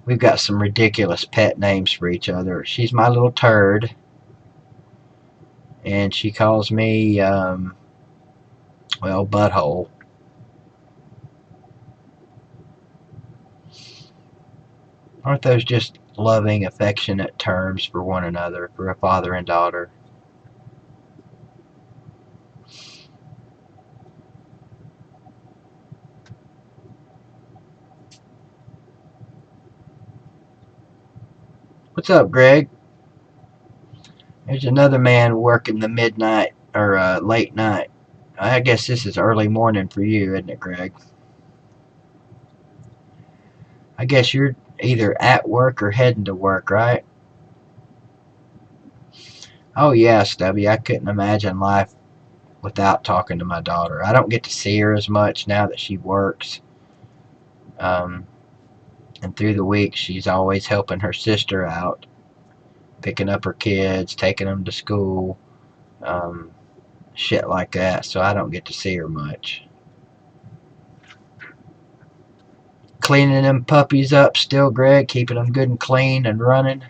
we've got some ridiculous pet names for each other. She's my little turd, and she calls me, butthole. Aren't those just loving, affectionate terms for one another, for a father and daughter? What's up, Greg? There's another man working the midnight or late night. I guess this is early morning for you, isn't it, Greg? I guess you're either at work or heading to work, right? Oh, yeah, Stubby. I couldn't imagine life without talking to my daughter. I don't get to see her as much now that she works. Um, and through the week, she's always helping her sister out, picking up her kids, taking them to school, um, shit like that. So I don't get to see her much. Cleaning them puppies up still, Greg, keeping them good and clean and running.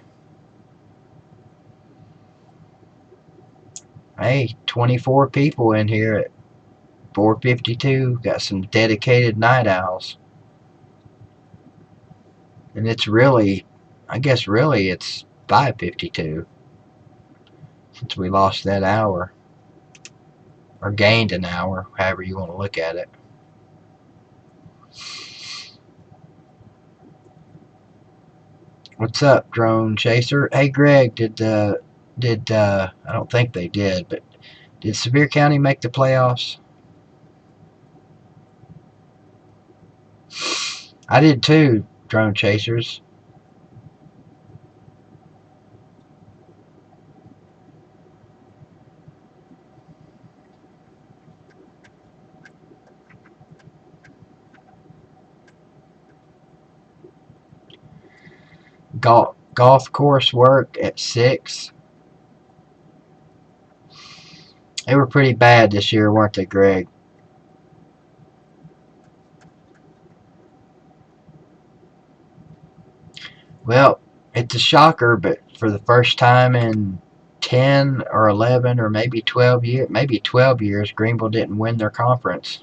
Hey, 24 people in here at 4:52. Got some dedicated night owls. And it's really, I guess really it's 5:52 since we lost that hour. Or gained an hour, however you want to look at it. What's up, drone chaser? Hey, Greg, did I don't think they did, but did Sevier County make the playoffs? I did too, drone chasers. golf course work at 6. They were pretty bad this year, weren't they, Greg? Well, it's a shocker, but for the first time in 10 or 11 or maybe 12 years, Greenville didn't win their conference.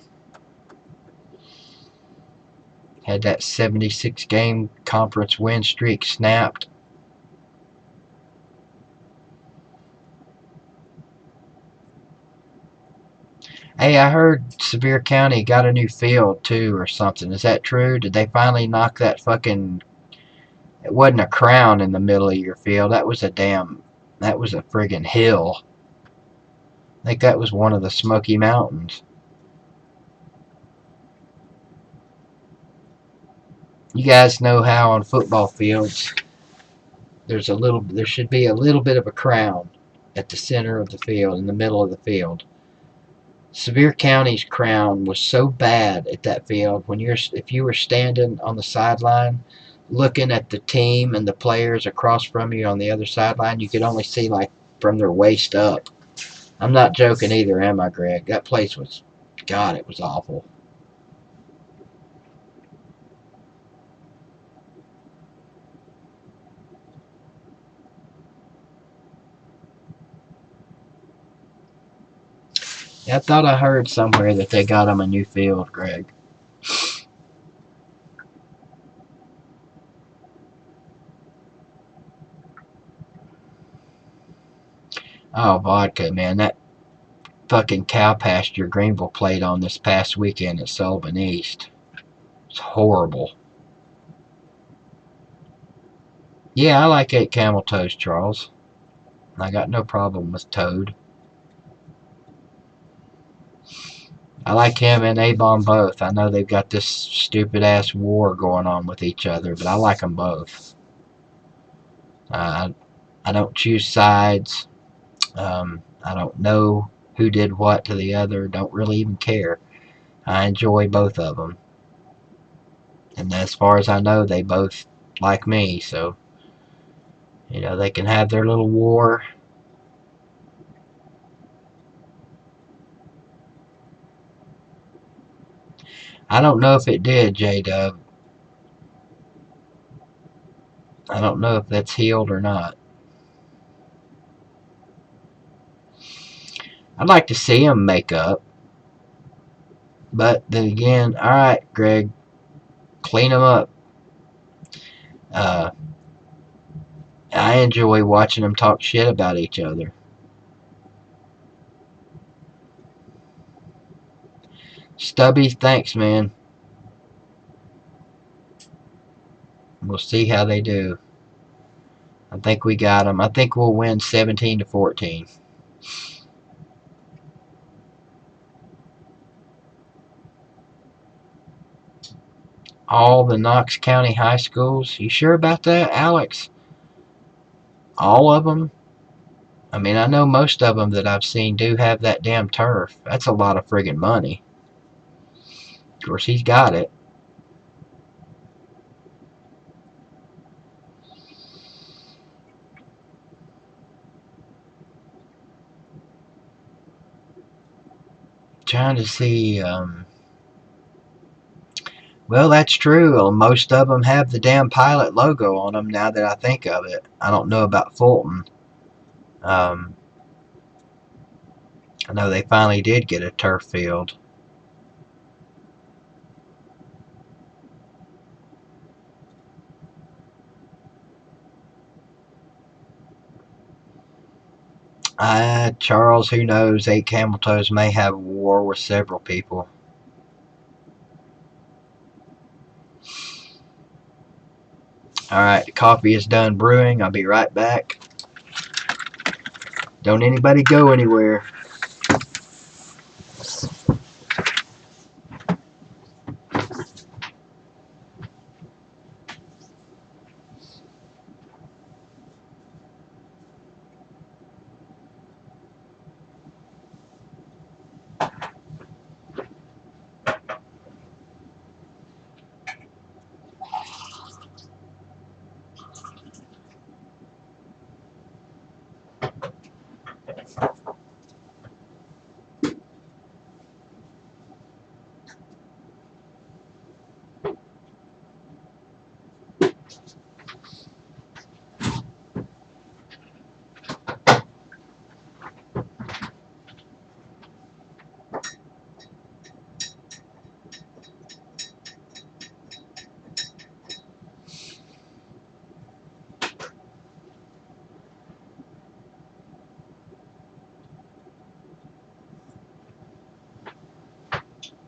Had that 76 game conference win streak snapped. Hey, I heard Sevier County got a new field too or something. Is that true? Did they finally knock that fucking... It wasn't a crown in the middle of your field. That was a friggin' hill. I think that was one of the Smoky Mountains. You guys know how on football fields there should be a little bit of a crown at the center of the field, in the middle of the field. Sevier County's crown was so bad at that field. If you were standing on the sideline looking at the team and the players across from you on the other sideline, you could only see like from their waist up. I'm not joking either, am I, Greg? That place was, God, it was awful. I thought I heard somewhere that they got them a new field, Greg. Oh, vodka, man. That fucking cow pasture Greenville played on this past weekend at Sullivan East. It's horrible. Yeah, I like 8 camel toes, Charles. I got no problem with Toad. I like him and A-Bomb both. I know they've got this stupid ass war going on with each other, but I like them both. I don't choose sides. I don't know who did what to the other. Don't really even care. I enjoy both of them. And as far as I know, they both like me, so they can have their little war. I don't know if it did, J-Dub. I don't know if that's healed or not. I'd like to see him make up. But then again, alright, Greg, clean them up. I enjoy watching them talk shit about each other. Stubby, thanks, man. We'll see how they do. I think we got them. I think we'll win 17-14. All the Knox County high schools. You sure about that, Alex? All of them? I mean, I know most of them that I've seen do have that damn turf. That's a lot of friggin' money. Of course, he's got it. Trying to see. Well, that's true. Most of them have the damn Pilot logo on them now that I think of it. I don't know about Fulton. I know they finally did get a turf field. Charles, who knows? 8 Camel Toes may have war with several people. Alright, the coffee is done brewing. I'll be right back. Don't anybody go anywhere.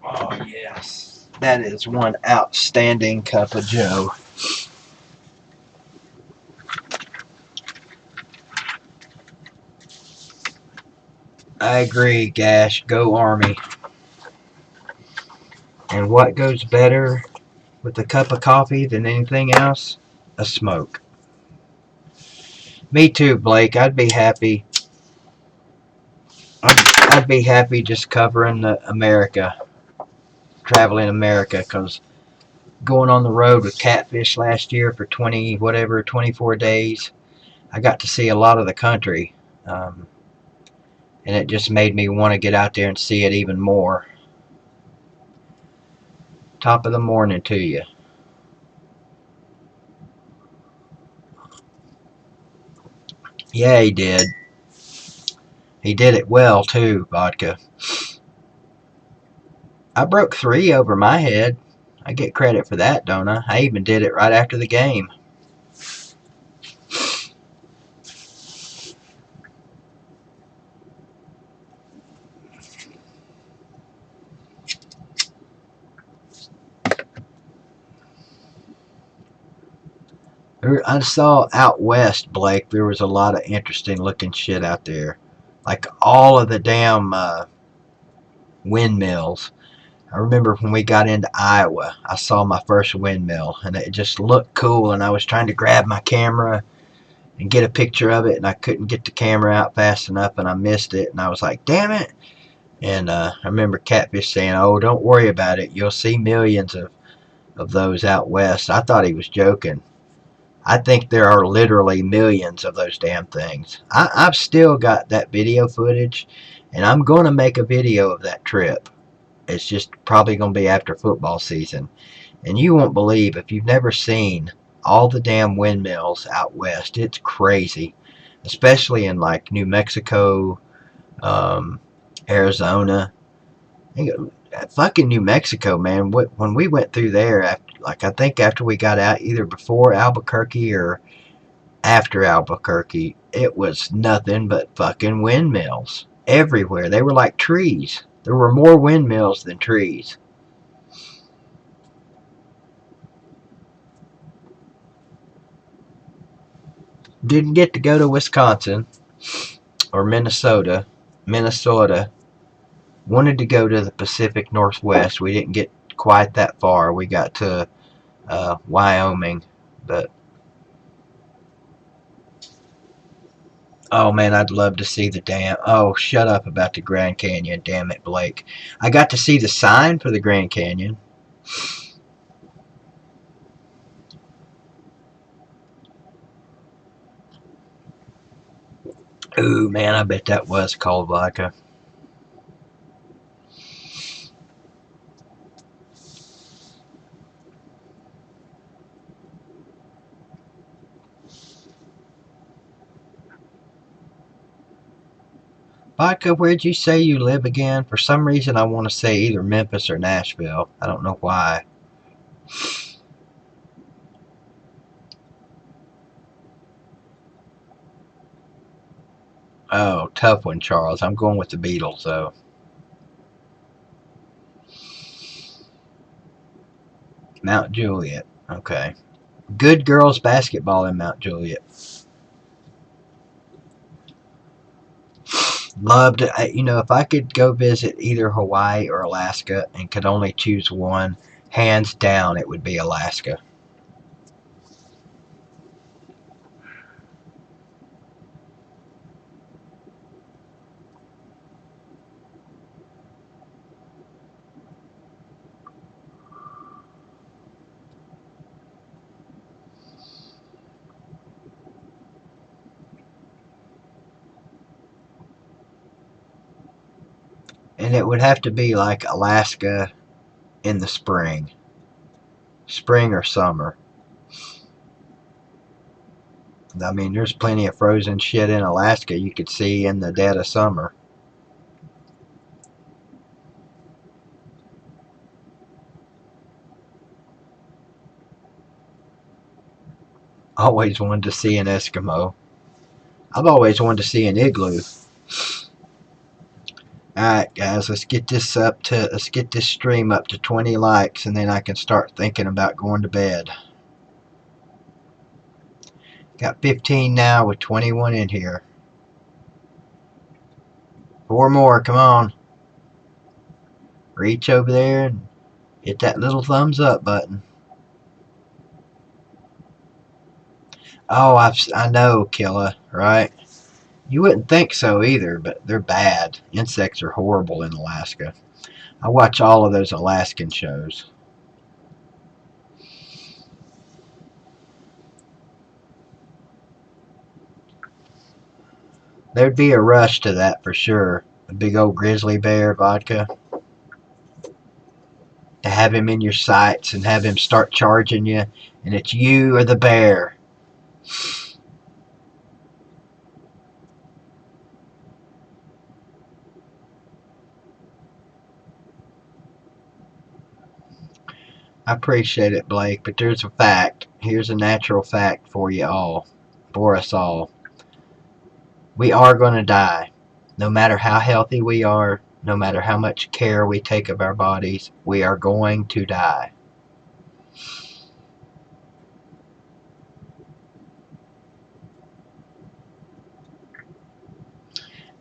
Oh, yes. That is one outstanding cup of joe. I agree, Gash. Go Army. And what goes better with a cup of coffee than anything else? A smoke. Me too, Blake. I'd be happy. I'd be happy just covering America, traveling America, because going on the road with Catfish last year for 24 days, I got to see a lot of the country. Um, and it just made me want to get out there and see it even more. Top of the morning to you. Yeah, he did. He did it well, too, Vodka. I broke 3 over my head. I get credit for that, don't I? I even did it right after the game. I saw out west, Blake, there was a lot of interesting looking shit out there. Like all of the damn windmills. I remember when we got into Iowa, I saw my first windmill and it just looked cool. And I was trying to grab my camera and get a picture of it, and I couldn't get the camera out fast enough, and I missed it. And I was like, damn it. And I remember Catfish saying, oh, don't worry about it. You'll see millions of those out west. I thought he was joking. I think there are literally millions of those damn things. I've still got that video footage, and I'm going to make a video of that trip. It's just probably going to be after football season. And you won't believe, if you've never seen all the damn windmills out west, it's crazy. Especially in like New Mexico, Arizona. Fucking New Mexico, man. When we went through there, I think after we got out, either before Albuquerque or after Albuquerque, it was nothing but fucking windmills everywhere. They were like trees. There were more windmills than trees. Didn't get to go to Wisconsin or Minnesota. Wanted to go to the Pacific Northwest. We didn't get quite that far. We got to Wyoming, but oh man, I'd love to see the damn. Oh, shut up about the Grand Canyon, damn it, Blake. I got to see the sign for the Grand Canyon. Ooh, man, I bet that was cold vodka. Vodka, where'd you say you live again? For some reason, I want to say either Memphis or Nashville. I don't know why. Oh, tough one, Charles. I'm going with the Beatles, though. Mount Juliet. Okay. Good girls basketball in Mount Juliet. Loved it. If I could go visit either Hawaii or Alaska and could only choose one, hands down, it would be Alaska. And it would have to be like Alaska in the spring or summer. I mean, there's plenty of frozen shit in Alaska you could see in the dead of summer. Always wanted to see an Eskimo. I've always wanted to see an igloo. Alright guys, let's get this stream up to 20 likes, and then I can start thinking about going to bed. Got 15 now with 21 in here. 4 more, come on. Reach over there and hit that little thumbs up button. Oh, I know, Killa, right? You wouldn't think so either, but they're bad. Insects are horrible in Alaska. I watch all of those Alaskan shows. There'd be a rush to that for sure. A big old grizzly bear vodka. To have him in your sights and have him start charging you, and it's you or the bear. I appreciate it, Blake, but there's a fact. Here's a natural fact for you all, for us all. We are going to die. No matter how healthy we are, no matter how much care we take of our bodies, we are going to die.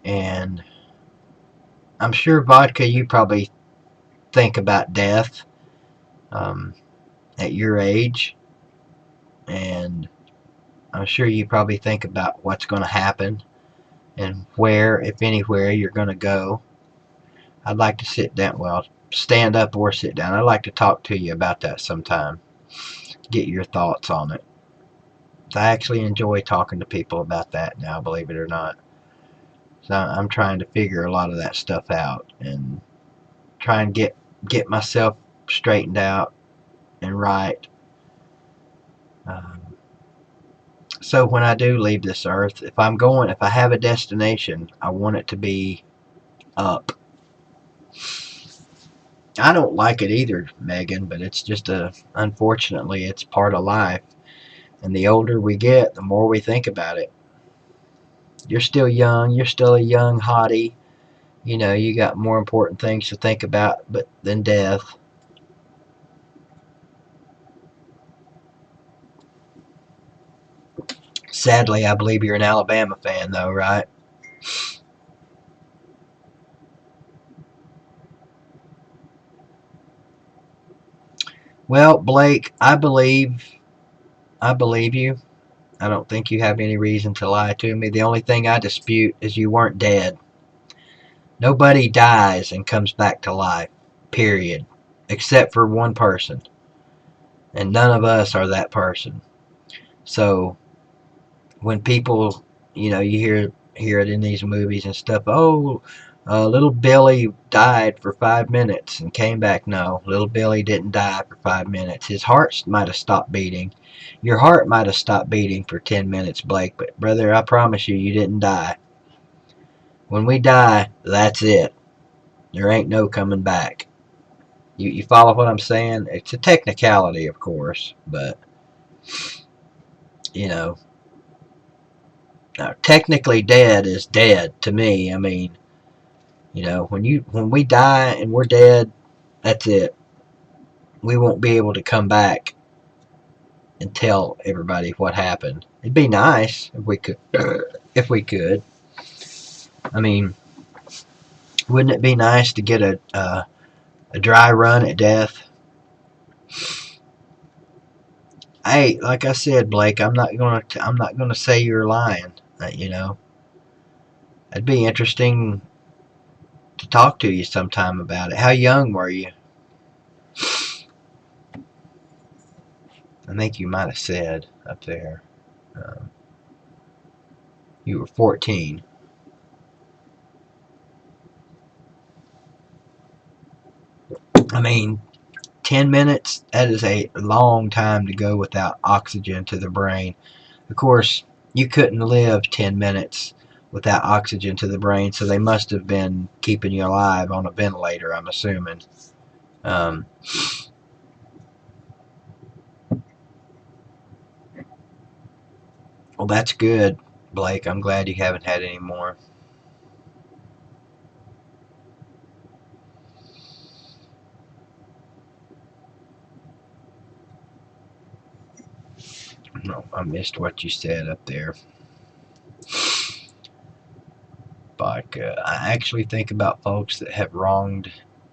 And I'm sure, Vodka, you probably think about death at your age. And I'm sure you probably think about what's going to happen and where, if anywhere, you're going to go. I'd like to sit down, well, stand up or sit down. I'd like to talk to you about that sometime. Get your thoughts on it. I actually enjoy talking to people about that now, believe it or not. So I'm trying to figure a lot of that stuff out and try and get myself straightened out and right. So when I do leave this earth, if I have a destination, I want it to be up. I don't like it either, Megan, but it's just unfortunately, it's part of life. And the older we get, the more we think about it. You're still young. You're still a young hottie. You know, you got more important things to think about than death. Sadly, I believe you're an Alabama fan, though, right? Well, Blake, I believe you. I don't think you have any reason to lie to me. The only thing I dispute is you weren't dead. Nobody dies and comes back to life, period, except for one person. And none of us are that person. So when people, you know, you hear it in these movies and stuff, oh, little Billy died for 5 minutes and came back. No, little Billy didn't die for 5 minutes. His heart might have stopped beating. Your heart might have stopped beating for 10 minutes, Blake, but brother, I promise you didn't die. When we die, that's it. There ain't no coming back. You follow what I'm saying? It's a technicality, of course, but, you know, technically dead is dead to me. I mean, you know, when we die and we're dead, that's it. We won't be able to come back and tell everybody what happened. It'd be nice if we could. If we could. I mean, wouldn't it be nice to get a dry run at death? Hey, like I said, Blake, I'm not gonna say you're lying. You know, it'd be interesting to talk to you sometime about it. How young were you? I think you might have said up there you were 14. I mean, 10 minutes, that is a long time to go without oxygen to the brain. Of course, You couldn't live 10 minutes without oxygen to the brain, so they must have been keeping you alive on a ventilator, I'm assuming. Well, that's good, Blake. I'm glad you haven't had any more. No, I missed what you said up there. But I actually think about folks that have wronged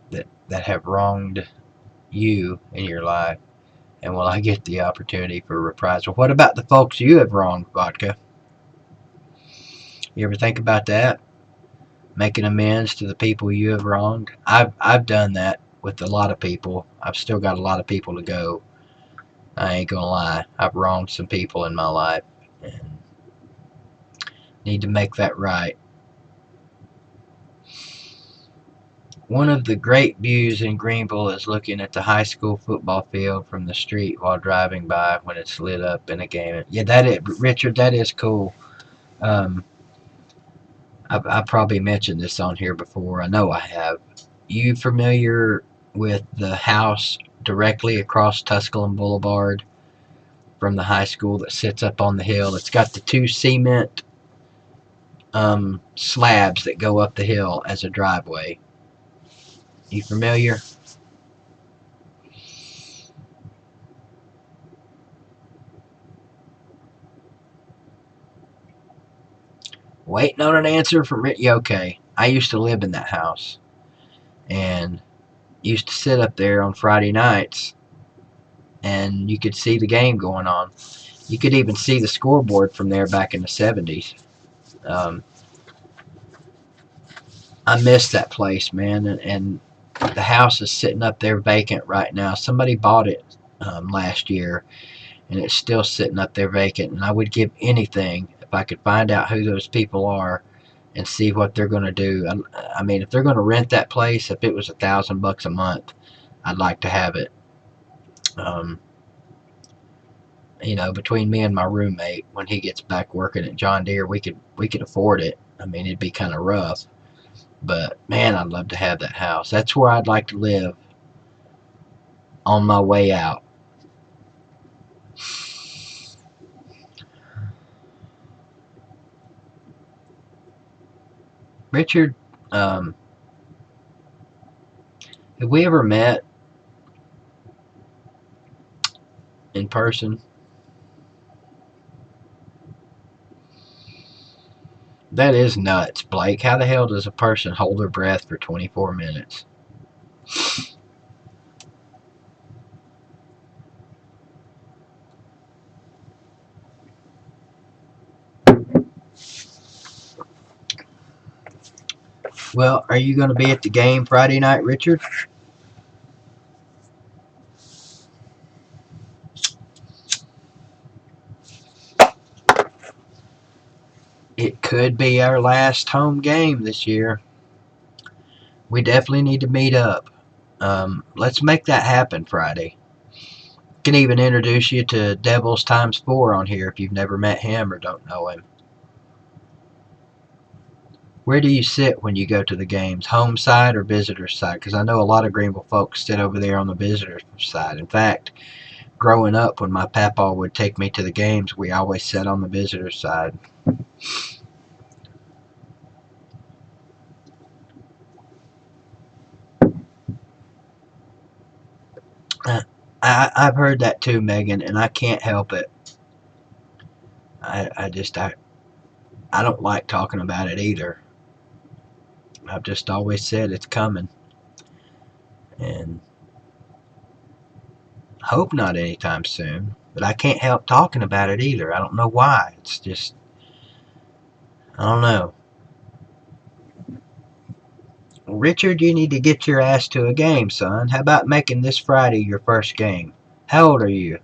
that have wronged you in your life, and will I get the opportunity for reprisal? What about the folks you have wronged, Vodka? You ever think about that? Making amends to the people you have wronged? I've done that with a lot of people. I've still got a lot of people to go. I ain't gonna lie. I've wronged some people in my life and need to make that right. One of the great views in Greenville is looking at the high school football field from the street while driving by when it's lit up in a game. Yeah, that is, Richard, that is cool. Um, I probably mentioned this on here before. I know I have. You familiar with the house directly across Tusculum Boulevard from the high school that sits up on the hill? It's got the two cement slabs that go up the hill as a driveway. You familiar? Waiting on an answer from Rick. Yeah, okay. I used to live in that house and used to sit up there on Friday nights and you could see the game going on. You could even see the scoreboard from there back in the 70s. Um, I miss that place, man, and the house is sitting up there vacant right now. Somebody bought it last year and it's still sitting up there vacant, and I would give anything if I could find out who those people are and see what they're going to do. I mean, if they're going to rent that place, if it was $1,000 a month, I'd like to have it. Um, between me and my roommate, when he gets back working at John Deere, we could afford it. I mean, it'd be kind of rough, but man, I'd love to have that house. That's where I'd like to live on my way out. Richard, have we ever met in person? That is nuts, Blake. How the hell does a person hold their breath for 24 minutes? Well, are you going to be at the game Friday night, Richard? It could be our last home game this year. We definitely need to meet up. Let's make that happen Friday. Can even introduce you to Devils times 4 on here if you've never met him or don't know him. Where do you sit when you go to the games? Home side or visitor side? Because I know a lot of Greenville folks sit over there on the visitor side. In fact, growing up, when my papa would take me to the games, we always sat on the visitor side. I've heard that too, Megan, and I can't help it. I don't like talking about it either. I've just always said it's coming, and hope not anytime soon. But I can't help talking about it either. I don't know why. It's just, I don't know. Richard, you need to get your ass to a game, son. How about making this Friday your first game? How old are you?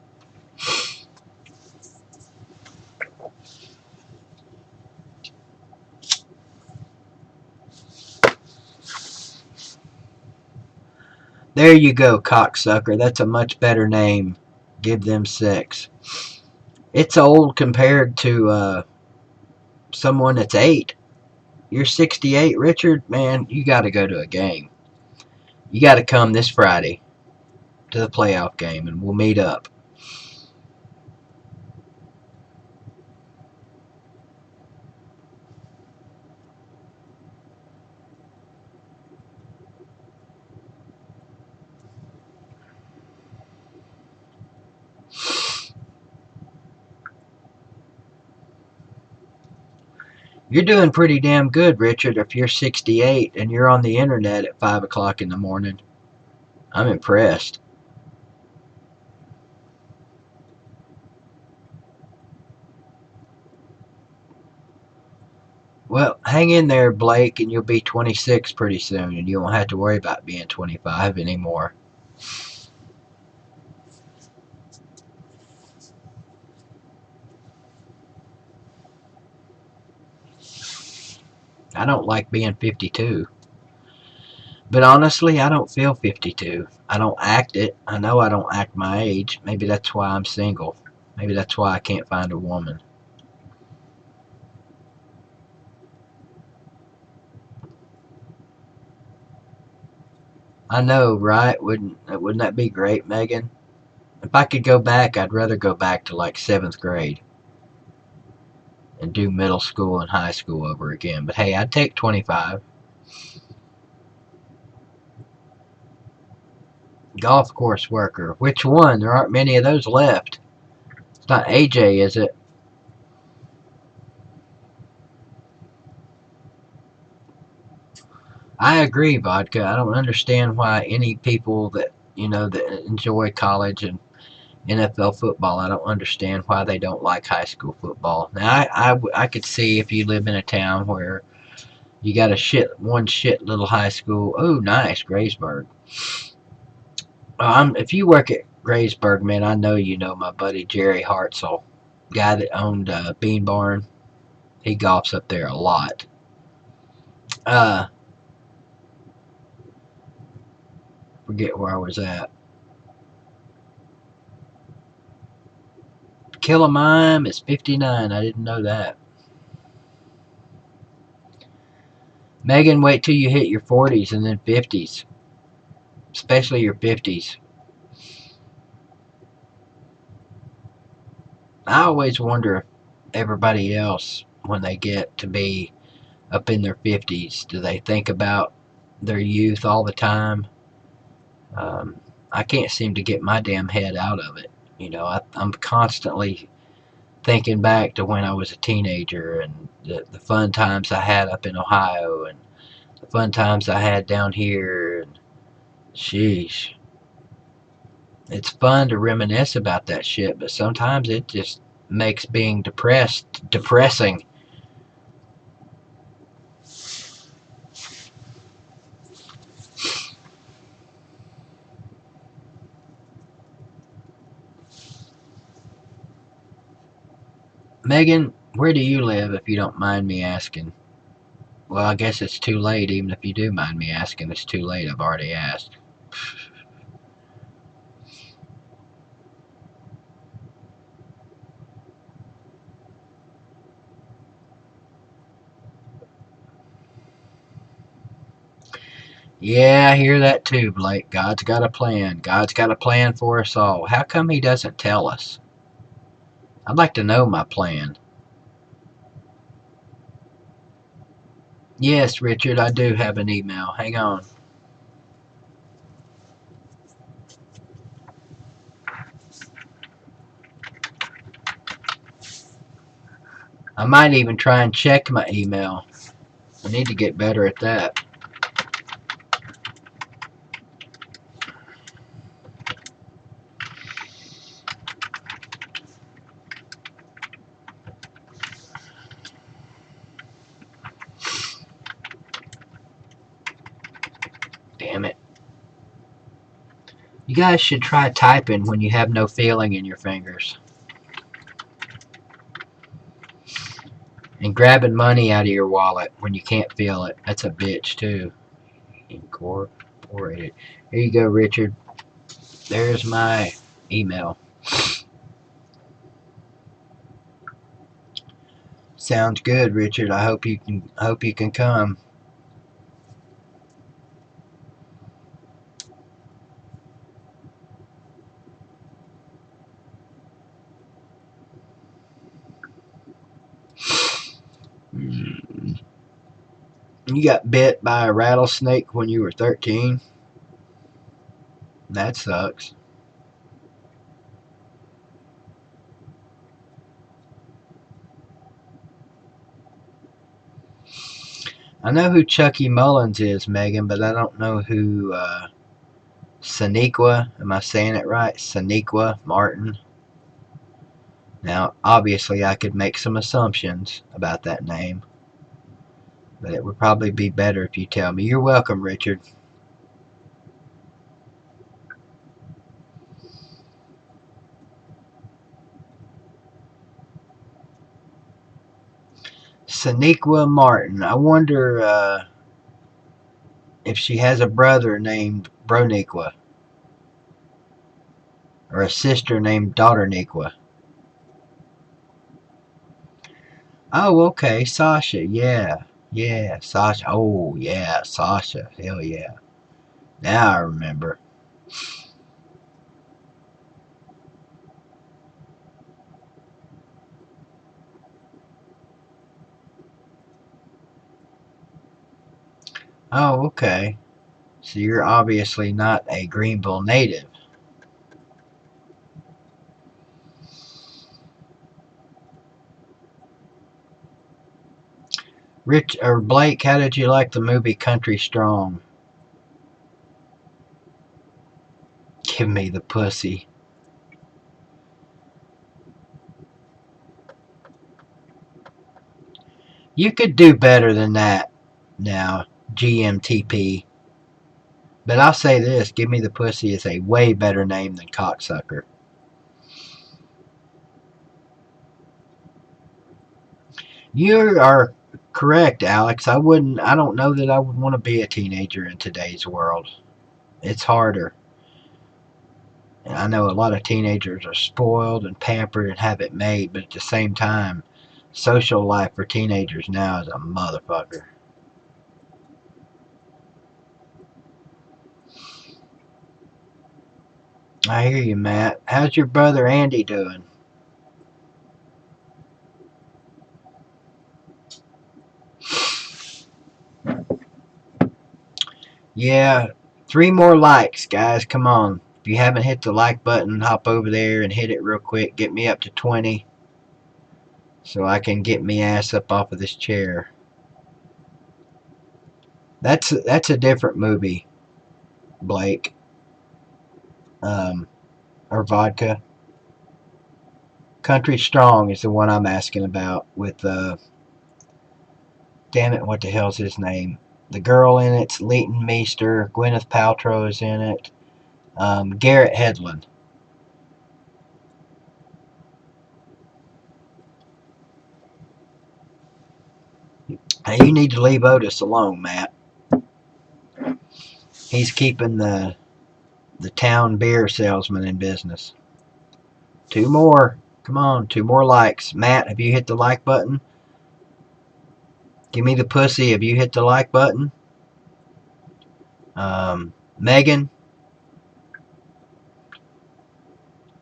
There you go, cocksucker. That's a much better name. Give them 6. It's old compared to someone that's 8. You're 68, Richard. Man, you got to go to a game. You got to come this Friday to the playoff game, and we'll meet up. You're doing pretty damn good, Richard, if you're 68 and you're on the internet at 5 o'clock in the morning. I'm impressed. Well, hang in there, Blake, and you'll be 26 pretty soon, and you won't have to worry about being 25 anymore. I don't like being 52. But honestly, I don't feel 52. I don't act it. I know I don't act my age. Maybe that's why I'm single. Maybe that's why I can't find a woman. I know, right? Wouldn't that be great, Megan? If I could go back, I'd rather go back to like 7th grade and do middle school and high school over again. But hey, I'd take 25. Golf course worker. Which one? There aren't many of those left. It's not AJ, is it? I agree, Vodka. I don't understand why any people that enjoy college and NFL football, I don't understand why they don't like high school football. Now, I could see if you live in a town where you got one shit little high school. Oh, nice, Graysburg. If you work at Graysburg, man, I know you know my buddy Jerry Hartzell, guy that owned Bean Barn. He golfs up there a lot. Uh, Forget where I was at. Killamime is 59. I didn't know that. Megan, wait till you hit your 40s and then 50s, especially your 50s. I always wonder if everybody else, when they get to be up in their 50s, do they think about their youth all the time? I can't seem to get my damn head out of it. I'm constantly thinking back to when I was a teenager and the fun times I had up in Ohio and the fun times I had down here. And sheesh, it's fun to reminisce about that shit, but sometimes it just makes being depressing. Megan, where do you live if you don't mind me asking? Well, I guess it's too late. Even if you do mind me asking, it's too late. I've already asked. Yeah, I hear that too, Blake. God's got a plan. God's got a plan for us all. How come he doesn't tell us? I'd like to know my plan. Yes, Richard, I do have an email. Hang on. I might even try and check my email. I need to get better at that. Damn it. You guys should try typing when you have no feeling in your fingers. And grabbing money out of your wallet when you can't feel it. That's a bitch, too. Incorporated. Here you go, Richard. There's my email. Sounds good, Richard. I hope you can come. You got bit by a rattlesnake when you were 13? That sucks. I know who Chucky Mullins is, Megan, but I don't know who Sonequa, am I saying it right? Sonequa Martin. Now, obviously, I could make some assumptions about that name, but it would probably be better if you tell me. You're welcome, Richard. Sonequa Martin. I wonder if she has a brother named Broniqua or a sister named Daughterniqua. Oh, okay, Sasha. Yeah, yeah, Sasha. Oh, yeah, Sasha. Hell yeah. Now I remember. Oh, okay. So you're obviously not a Greenville native. Rich or Blake, how did you like the movie Country Strong? Give me the pussy. You could do better than that now, GMTP. But I'll say this, Give Me the Pussy is a way better name than Cocksucker. You are correct, Alex. I don't know that I would want to be a teenager in today's world. It's harder. And I know a lot of teenagers are spoiled and pampered and have it made, but at the same time, social life for teenagers now is a motherfucker. I hear you, Matt. How's your brother Andy doing? Yeah, 3 more likes, guys. Come on. If you haven't hit the like button, hop over there and hit it real quick. Get me up to 20 so I can get me ass up off of this chair. That's a different movie, Blake. Or vodka. Country Strong is the one I'm asking about with damn it, what the hell's his name? The girl in it's Leighton Meester. Gwyneth Paltrow is in it. Garrett Hedlund. Hey, you need to leave Otis alone, Matt. He's keeping the town beer salesman in business. 2 more. Come on, 2 more likes. Matt, have you hit the like button? Give me the pussy. Have you hit the like button? Megan,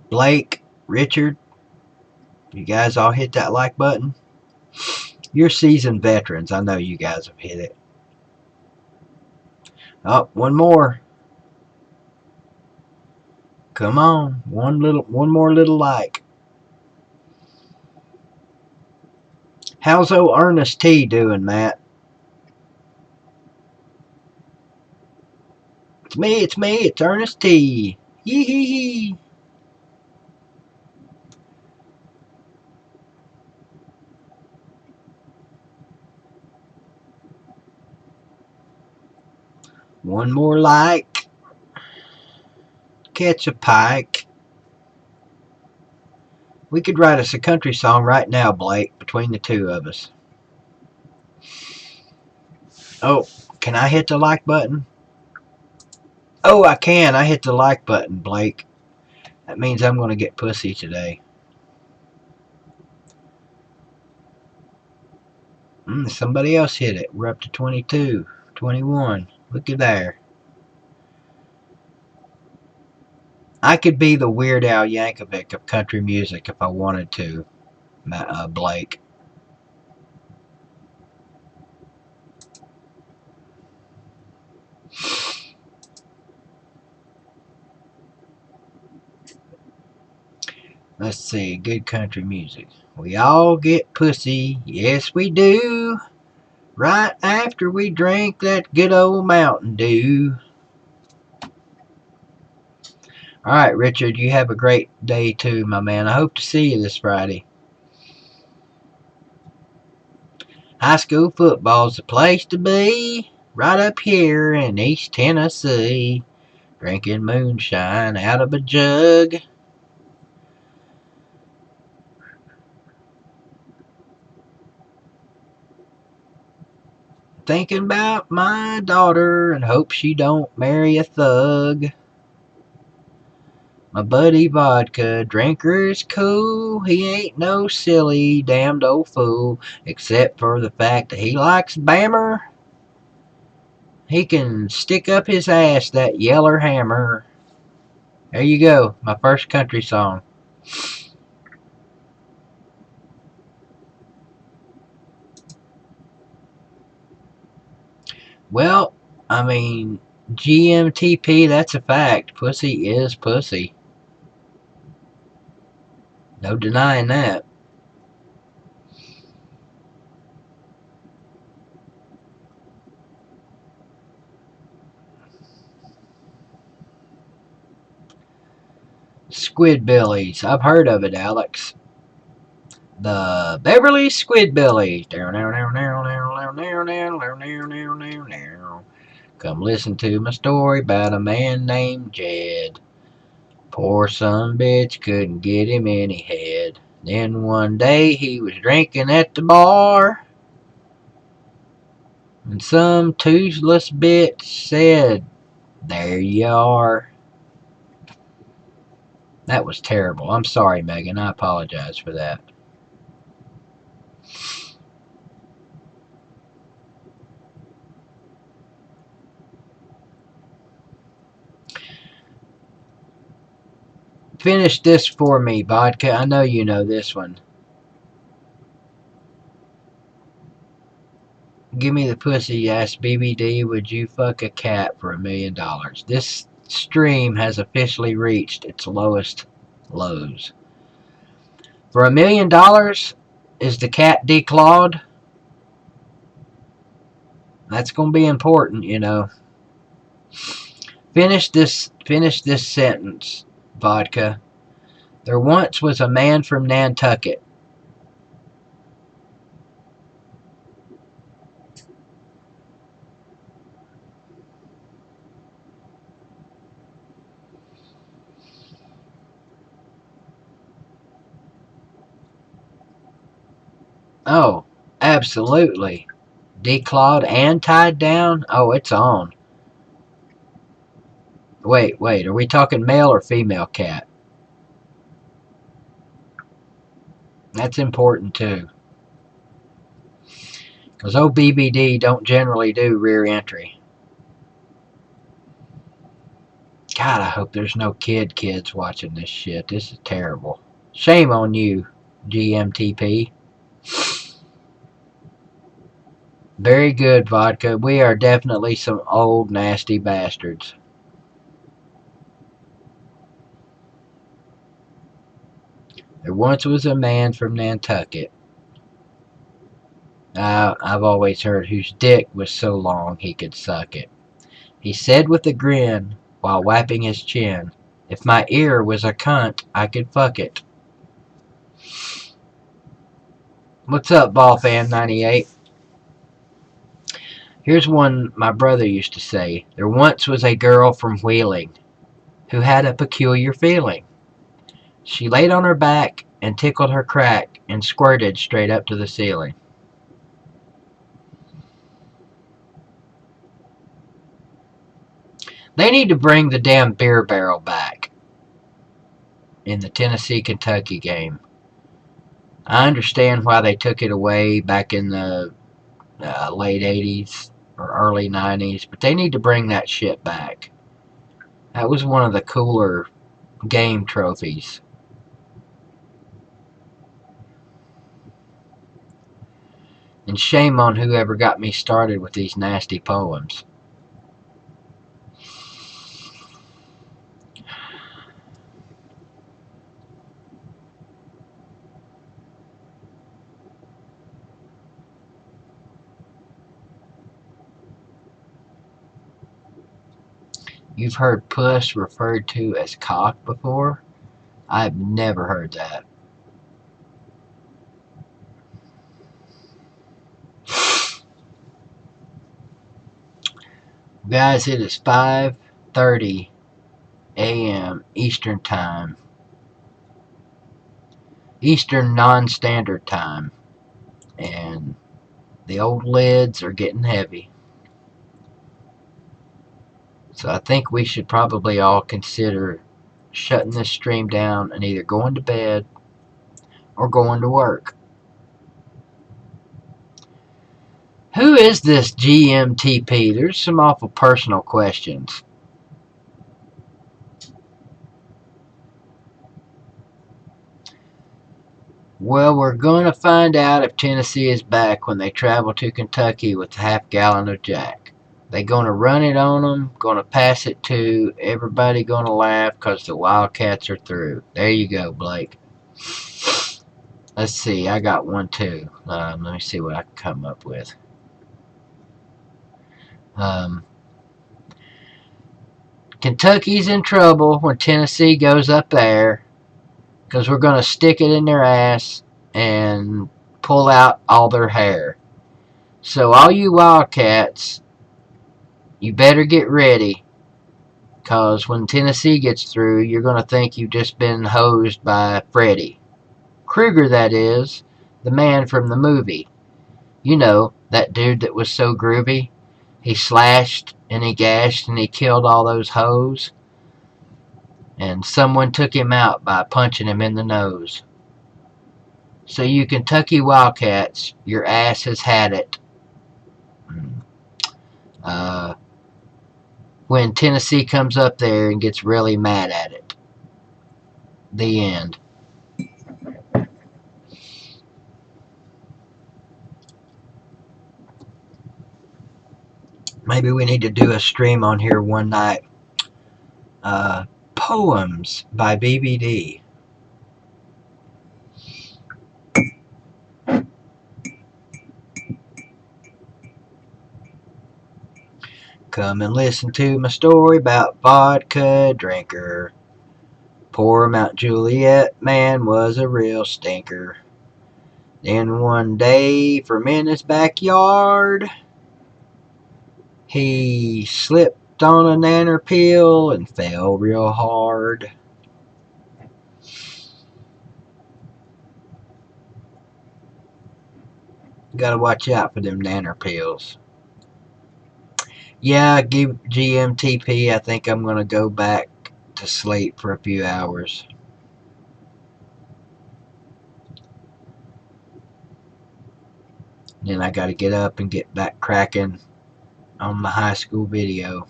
Blake, Richard, you guys all hit that like button? You're seasoned veterans. I know you guys have hit it. Oh, 1 more. Come on. One more little like. How's old Ernest T doing, Matt? It's me, it's Ernest T. Yee hee hee. One more like. Catch a pike. We could write us a country song right now, Blake, between the two of us. Oh, can I hit the like button? Oh, I can. I hit the like button, Blake. That means I'm going to get pussy today. Somebody else hit it. We're up to 22, 21. Look at there. I could be the Weird Al Yankovic of country music if I wanted to, Blake. Let's see, good country music. We all get pussy, yes we do, right after we drink that good old Mountain Dew. Alright, Richard, you have a great day too, my man. I hope to see you this Friday. High school football's the place to be, right up here in East Tennessee, drinking moonshine out of a jug. Thinking about my daughter and hope she don't marry a thug. My buddy Vodka drinker's cool. He ain't no silly damned old fool, except for the fact that he likes Bammer. He can stick up his ass that yeller hammer. There you go, my first country song. Well, I mean, GMTP, that's a fact. Pussy is pussy. No denying that. Squidbillies. I've heard of it, Alex. The Beverly Squidbillies. Come listen to my story about a man named Jed. Poor son bitch couldn't get him any head. Then one day he was drinking at the bar, and some toothless bitch said, "There you are." That was terrible. I'm sorry, Megan. I apologize for that. Finish this for me, Vodka. I know you know this one. Give me the pussy, ass BBD. Would you fuck a cat for $1 million? This stream has officially reached its lowest lows. For $1 million, is the cat declawed? That's going to be important, you know. Finish this sentence, Vodka. There once was a man from Nantucket. Oh, absolutely. Declawed and tied down? Oh, it's on. Wait, are we talking male or female cat? That's important too. Because OBBD don't generally do rear entry. God, I hope there's no kids watching this shit. This is terrible. Shame on you, GMTP. Very good, Vodka. We are definitely some old, nasty bastards. There once was a man from Nantucket. I've always heard whose dick was so long he could suck it. He said with a grin while wiping his chin, "If my ear was a cunt, I could fuck it." What's up, Ballfan98? Here's one my brother used to say. There once was a girl from Wheeling who had a peculiar feeling. She laid on her back and tickled her crack and squirted straight up to the ceiling. They need to bring the damn beer barrel back in the Tennessee-Kentucky game. I understand why they took it away back in the late 80s or early 90s, but they need to bring that shit back. That was one of the cooler game trophies. And shame on whoever got me started with these nasty poems. You've heard puss referred to as cock before? I've never heard that. Guys, it is 5:30 a.m. Eastern Time. Eastern Non-Standard Time. And the old lids are getting heavy. So I think we should probably all consider shutting this stream down and either going to bed or going to work. Who is this GMTP? There's some awful personal questions. Well, we're going to find out if Tennessee is back when they travel to Kentucky with a half gallon of Jack. They going to run it on them, going to pass it to, everybody going to laugh because the Wildcats are through. There you go, Blake. Let's see, I got one too. Let me see what I can come up with. Kentucky's in trouble when Tennessee goes up there because we're going to stick it in their ass and pull out all their hair. So all you Wildcats, you better get ready because when Tennessee gets through, you're going to think you've just been hosed by Freddy Krueger, that is, the man from the movie. You know, that dude that was so groovy. He slashed and he gashed and he killed all those hoes. And someone took him out by punching him in the nose. So you Kentucky Wildcats, your ass has had it. When Tennessee comes up there and gets really mad at it. The end. Maybe we need to do a stream on here one night. Poems by BBD. Come and listen to my story about vodka drinker. Poor Mount Juliet man was a real stinker. Then one day from in his backyard, he slipped on a nanner peel and fell real hard. Gotta watch out for them nanner peels. Yeah, give GMTP. I think I'm gonna go back to sleep for a few hours. Then I gotta get up and get back cracking on my high school video.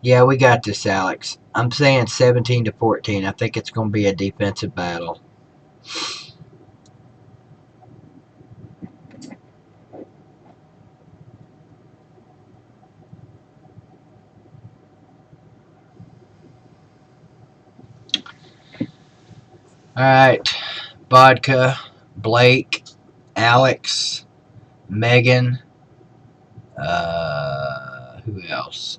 Yeah, we got this, Alex. I'm saying 17-14. I think it's gonna be a defensive battle. Alright, Vodka, Blake, Alex, Megan, who else?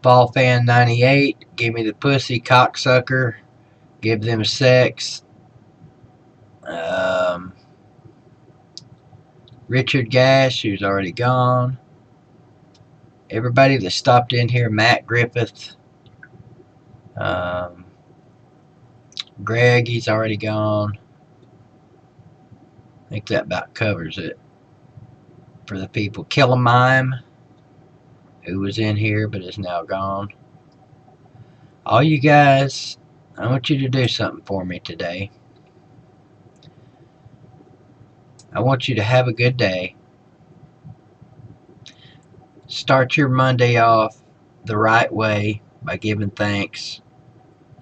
Fall Fan 98, give me the pussy, cocksucker, give them sex. Richard Gash, who's already gone. Everybody that stopped in here, Matt Griffith. Greg, he's already gone. I think that about covers it for the people. Killamime, who was in here but is now gone. All you guys, I want you to do something for me today. I want you to have a good day. Start your Monday off the right way by giving thanks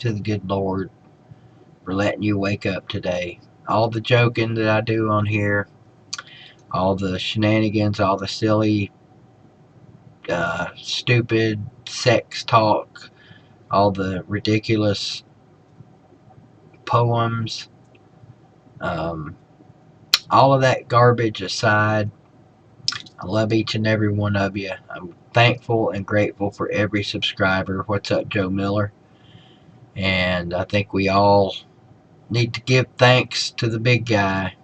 to the good Lord for letting you wake up today. All the joking that I do on here, all the shenanigans, all the silly, stupid sex talk, all the ridiculous poems, um, all of that garbage aside, I love each and every one of you. I'm thankful and grateful for every subscriber. What's up, Joe Miller? And I think we all need to give thanks to the big guy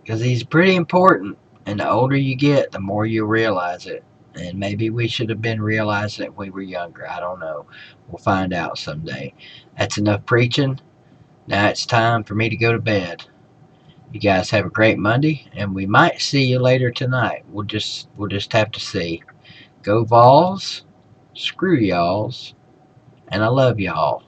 because he's pretty important. And the older you get, the more you realize it. And maybe we should have been realizing it when we were younger. I don't know. We'll find out someday. That's enough preaching. Now it's time for me to go to bed. You guys have a great Monday, and we might see you later tonight. We'll just have to see. Go Vols, screw y'alls, and I love y'all.